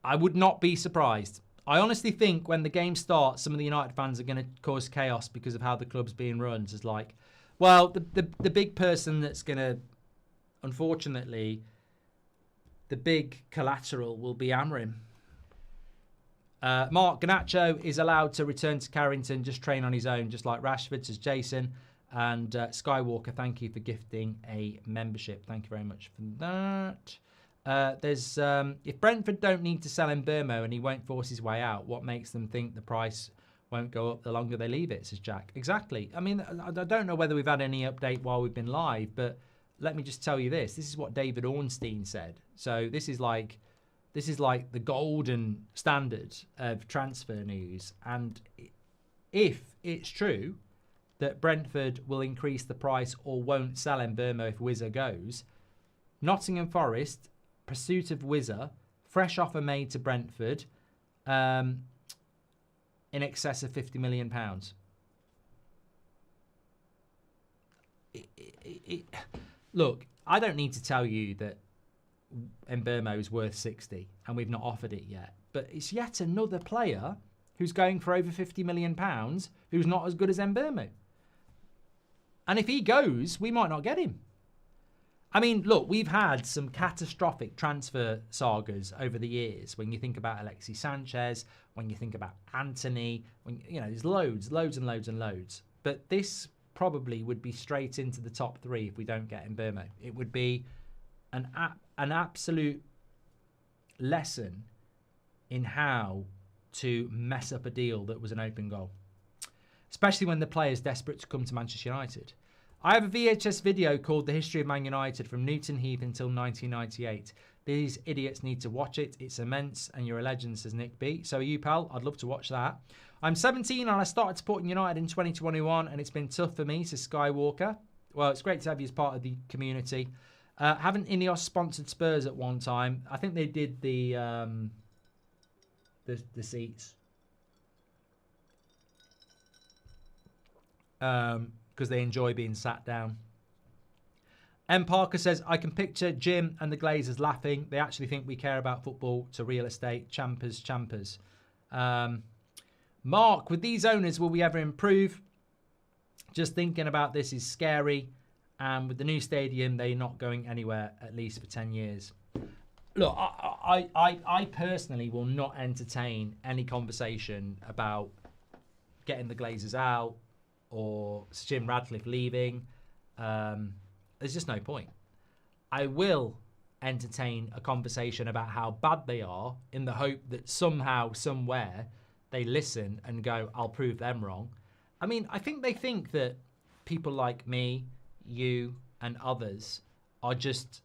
I would not be surprised. I honestly think when the game starts, some of the United fans are going to cause chaos because of how the club's being run. It's like, well, the big person that's going to, unfortunately, the big collateral will be Amorim. Mark Garnacho is allowed to return to Carrington, just train on his own, just like Rashford, says Jason. And Skywalker, thank you for gifting a membership. Thank you very much for that. If Brentford don't need to sell Mbeumo and he won't force his way out, what makes them think the price won't go up the longer they leave it, says Jack. Exactly. I mean, I don't know whether we've had any update while we've been live, but let me just tell you this. This is what David Ornstein said. So this is like the golden standard of transfer news. And if it's true that Brentford will increase the price or won't sell Mbeumo if Wizza goes, Nottingham Forest, pursuit of Wizza, fresh offer made to Brentford, in excess of £50 million. Look, I don't need to tell you that Mbeumo is worth 60 and we've not offered it yet. But it's yet another player who's going for over £50 million who's not as good as Mbeumo. And if he goes, we might not get him. I mean, look, we've had some catastrophic transfer sagas over the years. When you think about Alexis Sanchez, when you think about Anthony, there's loads and loads. But this probably would be straight into the top 3 if we don't get Mbeumo. It would be an absolute lesson in how to mess up a deal that was an open goal, especially when the player's desperate to come to Manchester United. I have a VHS video called The History of Man United from Newton Heath until 1998. These idiots need to watch it. It's immense and you're a legend, says Nick B. So are you, pal? I'd love to watch that. I'm 17 and I started supporting United in 2021 and it's been tough for me, says Skywalker. Well, it's great to have you as part of the community. Haven't INEOS sponsored Spurs at one time? I think they did the seats. Because they enjoy being sat down. M. Parker says, I can picture Jim and the Glazers laughing. They actually think we care about football to real estate. Champers. Mark, with these owners, will we ever improve? Just thinking about this is scary. And with the new stadium, they're not going anywhere, at least for 10 years. Look, I personally will not entertain any conversation about getting the Glazers out or Sir Jim Ratcliffe leaving. There's just no point. I will entertain a conversation about how bad they are in the hope that somehow, somewhere, they listen and go, I'll prove them wrong. I mean, I think they think that people like me, you, and others are just,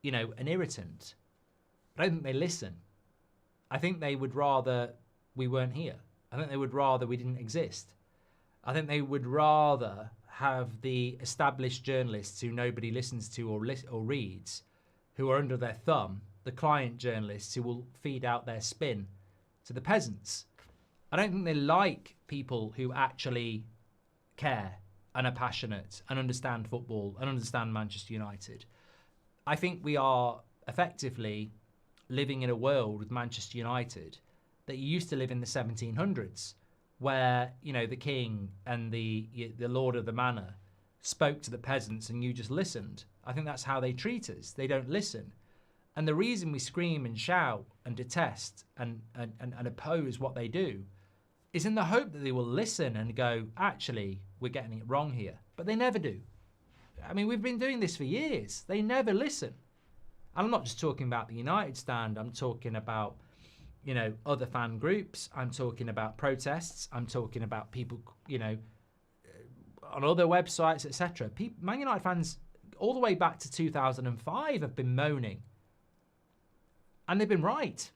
an irritant. I don't think they listen. I think they would rather we weren't here. I think they would rather we didn't exist. I think they would rather have the established journalists who nobody listens to or reads, who are under their thumb, the client journalists who will feed out their spin to the peasants. I don't think they like people who actually care and are passionate and understand football and understand Manchester United. I think we are effectively living in a world with Manchester United that you used to live in the 1700s, where, the king and the lord of the manor spoke to the peasants and you just listened. I think that's how they treat us. They don't listen. And the reason we scream and shout and detest and oppose what they do is in the hope that they will listen and go, actually, we're getting it wrong here. But they never do. I mean, we've been doing this for years. They never listen. And I'm not just talking about the United stand. I'm talking about, you know, other fan groups. I'm talking about protests. I'm talking about people, you know, on other websites, etc. Man United fans all the way back to 2005 have been moaning. And they've been right.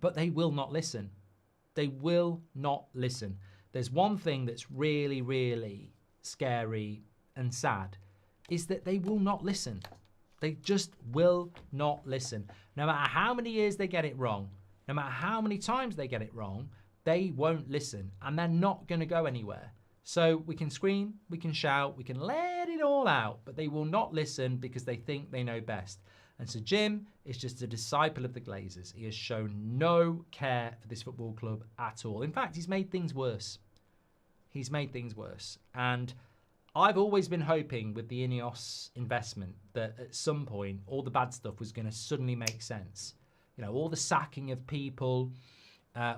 But they will not listen. They will not listen. There's one thing that's really, really scary and sad, is that they will not listen. They just will not listen. No matter how many years they get it wrong, no matter how many times they get it wrong, they won't listen. And they're not going to go anywhere. So we can scream, we can shout, we can let it all out, but they will not listen because they think they know best. And so Jim is just a disciple of the Glazers. He has shown no care for this football club at all. In fact, he's made things worse. He's made things worse. And I've always been hoping with the INEOS investment that at some point all the bad stuff was going to suddenly make sense. You know, all the sacking of people,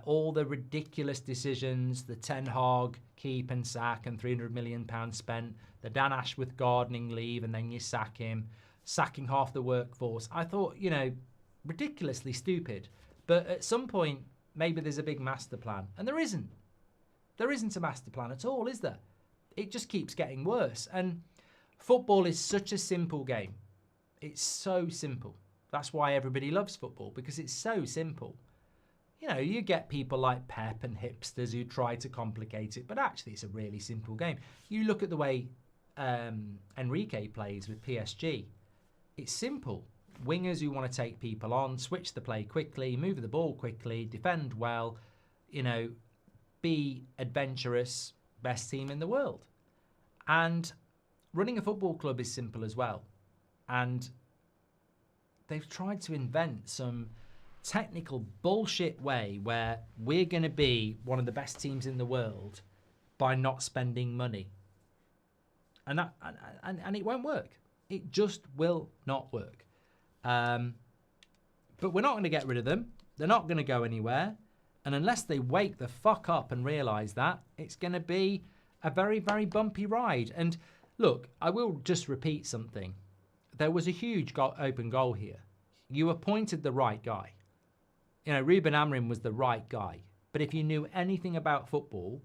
all the ridiculous decisions, the Ten Hag keep and sack and £300 million spent, the Dan Ashworth gardening leave and then you sack him, sacking half the workforce. I thought, you know, ridiculously stupid. But at some point, maybe there's a big master plan. And there isn't. There isn't a master plan at all, is there? It just keeps getting worse. And football is such a simple game. It's so simple. That's why everybody loves football, because it's so simple. You know, you get people like Pep and hipsters who try to complicate it, but actually it's a really simple game. You look at the way Enrique plays with PSG. It's simple. Wingers who want to take people on, switch the play quickly, move the ball quickly, defend well, you know, be adventurous, best team in the world. And running a football club is simple as well. And they've tried to invent some technical bullshit way where we're going to be one of the best teams in the world by not spending money. And that and it won't work. It just will not work. But we're not going to get rid of them. They're not going to go anywhere. And unless they wake the fuck up and realise that, it's going to be a very, very bumpy ride. And look, I will just repeat something. There was a huge open goal here. You appointed the right guy. You know, Ruben Amorim was the right guy. But if you knew anything about football,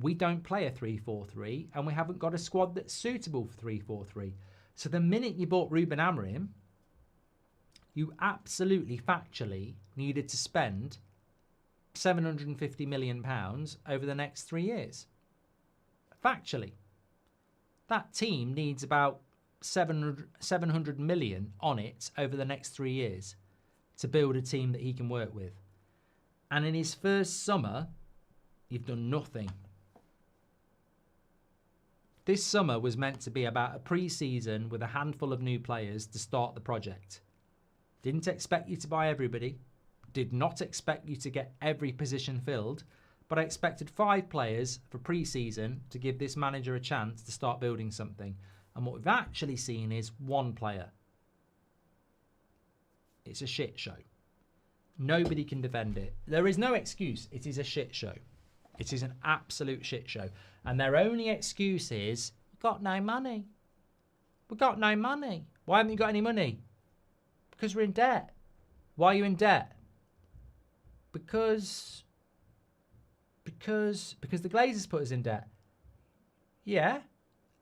we don't play a 3-4-3 and we haven't got a squad that's suitable for 3-4-3. So the minute you bought Ruben Amorim, you absolutely factually needed to spend £750 million over the next 3 years. Factually. That team needs about 700 million on it over the next 3 years to build a team that he can work with. And in his first summer, you've done nothing. This summer was meant to be about a pre-season with a handful of new players to start the project. Didn't expect you to buy everybody. Did not expect you to get every position filled. But I expected 5 players for pre-season to give this manager a chance to start building something. And what we've actually seen is 1 player. It's a shit show. Nobody can defend it. There is no excuse. It is a shit show. It is an absolute shit show. And their only excuse is, we've got no money. We've got no money. Why haven't you got any money? Because we're in debt. Why are you in debt? Because the Glazers put us in debt. Yeah.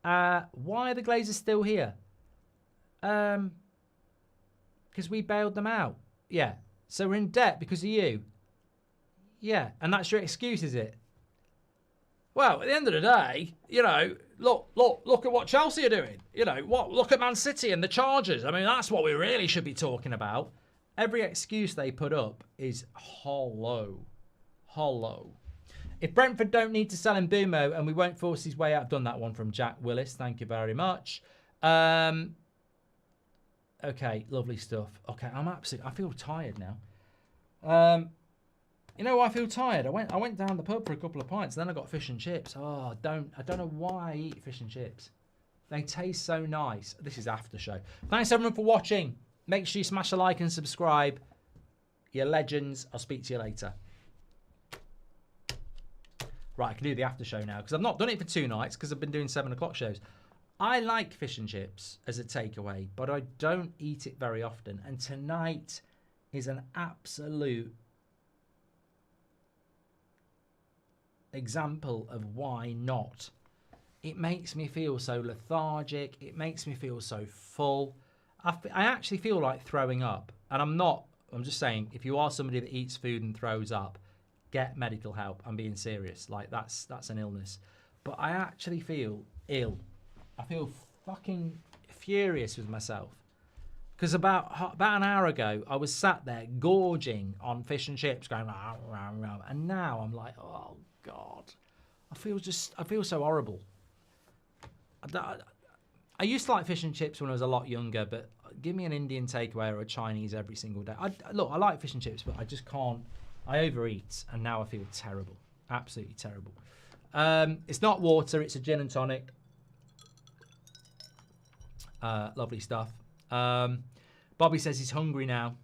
Why are the Glazers still here? Because we bailed them out. Yeah. So we're in debt because of you. Yeah. And that's your excuse, is it? Well, at the end of the day, you know, look at what Chelsea are doing. You know, look at Man City and the Chargers. I mean, that's what we really should be talking about. Every excuse they put up is hollow. Hollow. If Brentford don't need to sell Mbeumo and we won't force his way out, I've done that one from Jack Willis. Thank you very much. Okay, lovely stuff. Okay, I feel tired now. You know why I feel tired? I went down the pub for a couple of pints, then I got fish and chips. Oh, I don't know why I eat fish and chips. They taste so nice. This is after show. Thanks everyone for watching. Make sure you smash a like and subscribe. You're legends. I'll speak to you later. Right, I can do the after show now because I've not done it for 2 nights because I've been doing 7 o'clock shows. I like fish and chips as a takeaway, but I don't eat it very often. And tonight is an absolute example of why not. It makes me feel so lethargic. It makes me feel so full. I actually feel like throwing up. And I'm just saying, if you are somebody that eats food and throws up, get medical help. I'm being serious. Like, that's an illness. But I actually feel ill. I feel fucking furious with myself. Because about an hour ago, I was sat there gorging on fish and chips, going, rah, rah, rah, and now I'm like, oh God, I feel so horrible. I used to like fish and chips when I was a lot younger, but give me an Indian takeaway or a Chinese every single day. Look, I like fish and chips, but I just can't. I overeat, and now I feel terrible, absolutely terrible. It's not water; it's a gin and tonic. Lovely stuff. Bobby says he's hungry now.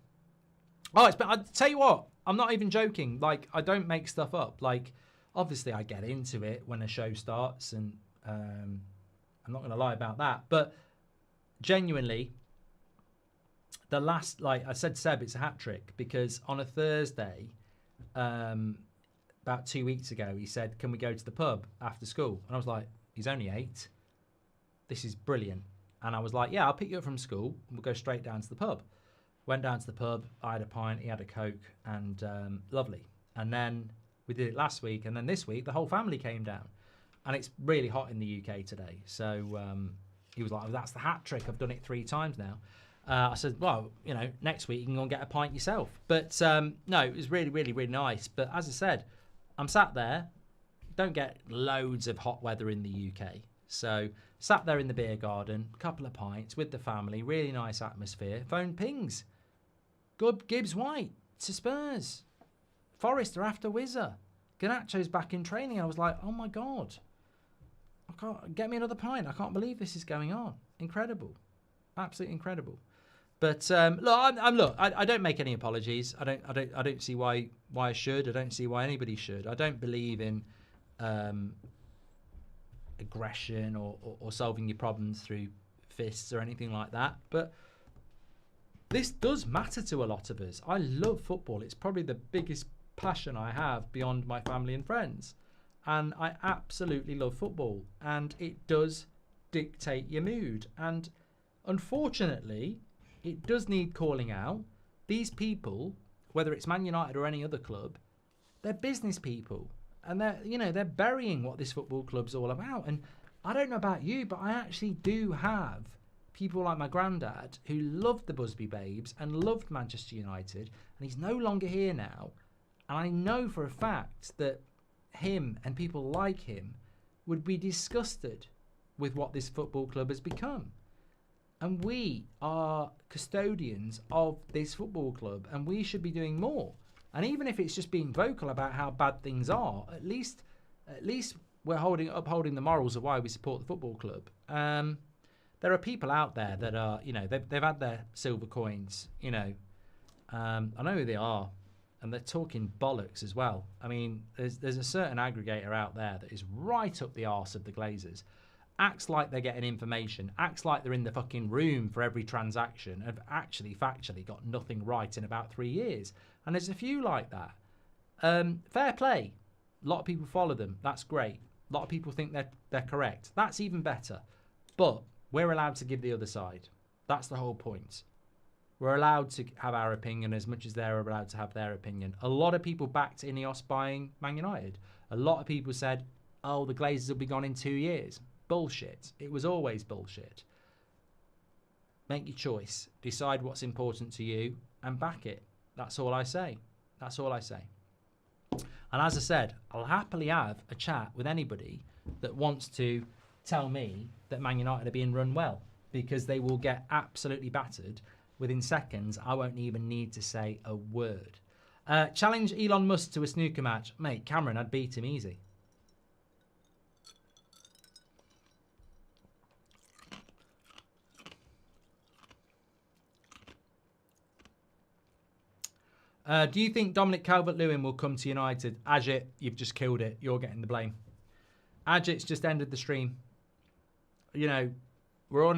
Oh, I tell you what, I'm not even joking. Like, I don't make stuff up. Like, obviously, I get into it when a show starts, and I'm not going to lie about that. But genuinely, the last, like I said, Seb, it's a hat trick because on a Thursday, about 2 weeks ago, he said, "Can we go to the pub after school?" And I was like, "He's only 8. This is brilliant." And I was like, "Yeah, I'll pick you up from school. And we'll go straight down to the pub." Went down to the pub. I had a pint. He had a Coke, and lovely. And then we did it last week, and then this week the whole family came down, and it's really hot in the UK today. So he was like, "Oh, that's the hat trick. I've done it 3 times now." I said, "Well, you know, next week you can go and get a pint yourself." But no, it was really, really, really nice. But as I said, I'm sat there. Don't get loads of hot weather in the UK. So sat there in the beer garden, a couple of pints with the family, really nice atmosphere. Phone pings. Good Gibbs White to Spurs. Forest are after Wizzer. Garnacho's back in training. And I was like, oh my God. I can't get me another pint. I can't believe this is going on. Incredible. Absolutely incredible. But look, I don't make any apologies. I don't see why I should. I don't see why anybody should. I don't believe in aggression or solving your problems through fists or anything like that. But this does matter to a lot of us. I love football. It's probably the biggest passion I have beyond my family and friends. And I absolutely love football. And it does dictate your mood. And unfortunately, it does need calling out. These people, whether it's Man United or any other club, they're business people. And they're burying what this football club's all about. And I don't know about you, but I actually do have people like my granddad who loved the Busby Babes and loved Manchester United. And he's no longer here now. And I know for a fact that him and people like him would be disgusted with what this football club has become. And we are custodians of this football club, and we should be doing more. And even if it's just being vocal about how bad things are, at least we're upholding the morals of why we support the football club. There are people out there that are, they've had their silver coins, I know who they are, and they're talking bollocks as well. I mean, there's a certain aggregator out there that is right up the arse of the Glazers. Acts like they're getting information, acts like they're in the fucking room for every transaction, have actually factually got nothing right in about 3 years. And there's a few like that. Fair play. A lot of people follow them. That's great. A lot of people think they're correct. That's even better. But we're allowed to give the other side. That's the whole point. We're allowed to have our opinion as much as they're allowed to have their opinion. A lot of people backed INEOS buying Man United. A lot of people said, oh, the Glazers will be gone in 2 years. Bullshit. It was always bullshit. Make your choice. Decide what's important to you and back it. That's all I say. That's all I say. And as I said, I'll happily have a chat with anybody that wants to tell me that Man United are being run well, because they will get absolutely battered within seconds. I won't even need to say a word. Challenge Elon Musk to a snooker match. Mate, Cameron, I'd beat him easy. Do you think Dominic Calvert-Lewin will come to United? Ajit, you've just killed it. You're getting the blame. Ajit's just ended the stream. We're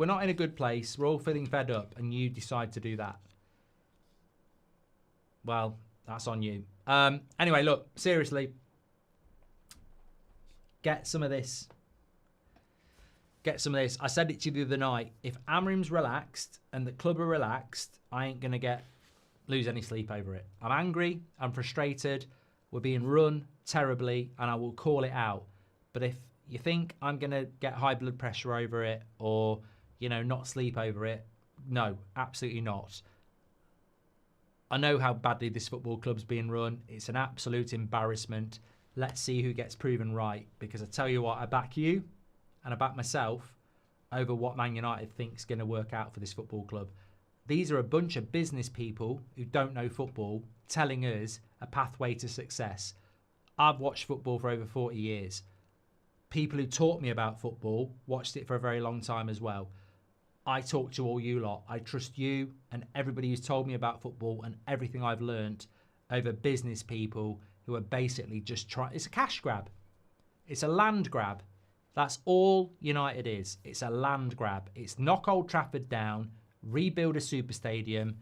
not in a good place. We're all feeling fed up, and you decide to do that. Well, that's on you. Anyway, look, seriously, get some of this. Get some of this. I said it to you the other night. If Amorim's relaxed and the club are relaxed, I ain't going to lose any sleep over it. I'm angry. I'm frustrated. We're being run terribly, and I will call it out. But if you think I'm going to get high blood pressure over it or, you know, not sleep over it, no, absolutely not. I know how badly this football club's being run. It's an absolute embarrassment. Let's see who gets proven right. Because I tell you what, I back you and I back myself over what Man United thinks going to work out for this football club. These are a bunch of business people who don't know football telling us a pathway to success. I've watched football for over 40 years. People who taught me about football watched it for a very long time as well. I talk to all you lot. I trust you and everybody who's told me about football and everything I've learnt over business people who are basically just trying. It's a cash grab. It's a land grab. That's all United is. It's a land grab. It's knock Old Trafford down, rebuild a super stadium,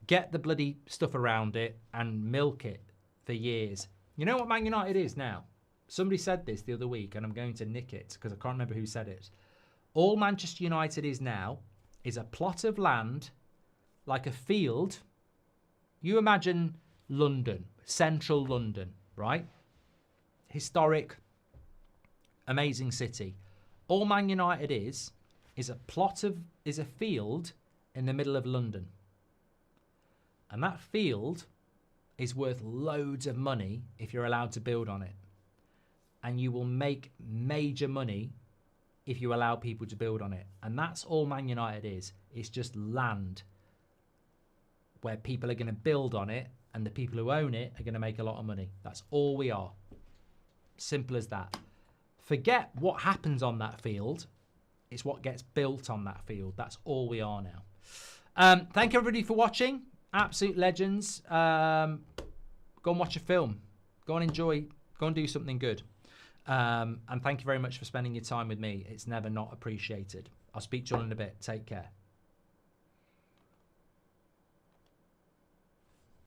get the bloody stuff around it and milk it for years. You know what Man United is now? Somebody said this the other week, and I'm going to nick it because I can't remember who said it. All Manchester United is now is a plot of land, like a field. You imagine London, central London, right? Historic, amazing city. All Man United is a field in the middle of London. And that field is worth loads of money if you're allowed to build on it. And you will make major money if you allow people to build on it. And that's all Man United is. It's just land where people are going to build on it and the people who own it are going to make a lot of money. That's all we are. Simple as that. Forget what happens on that field. It's what gets built on that field. That's all we are now. Thank everybody for watching. Absolute legends. Go and watch a film. Go and enjoy. Go and do something good. And thank you very much for spending your time with me. It's never not appreciated. I'll speak to you all in a bit. Take care.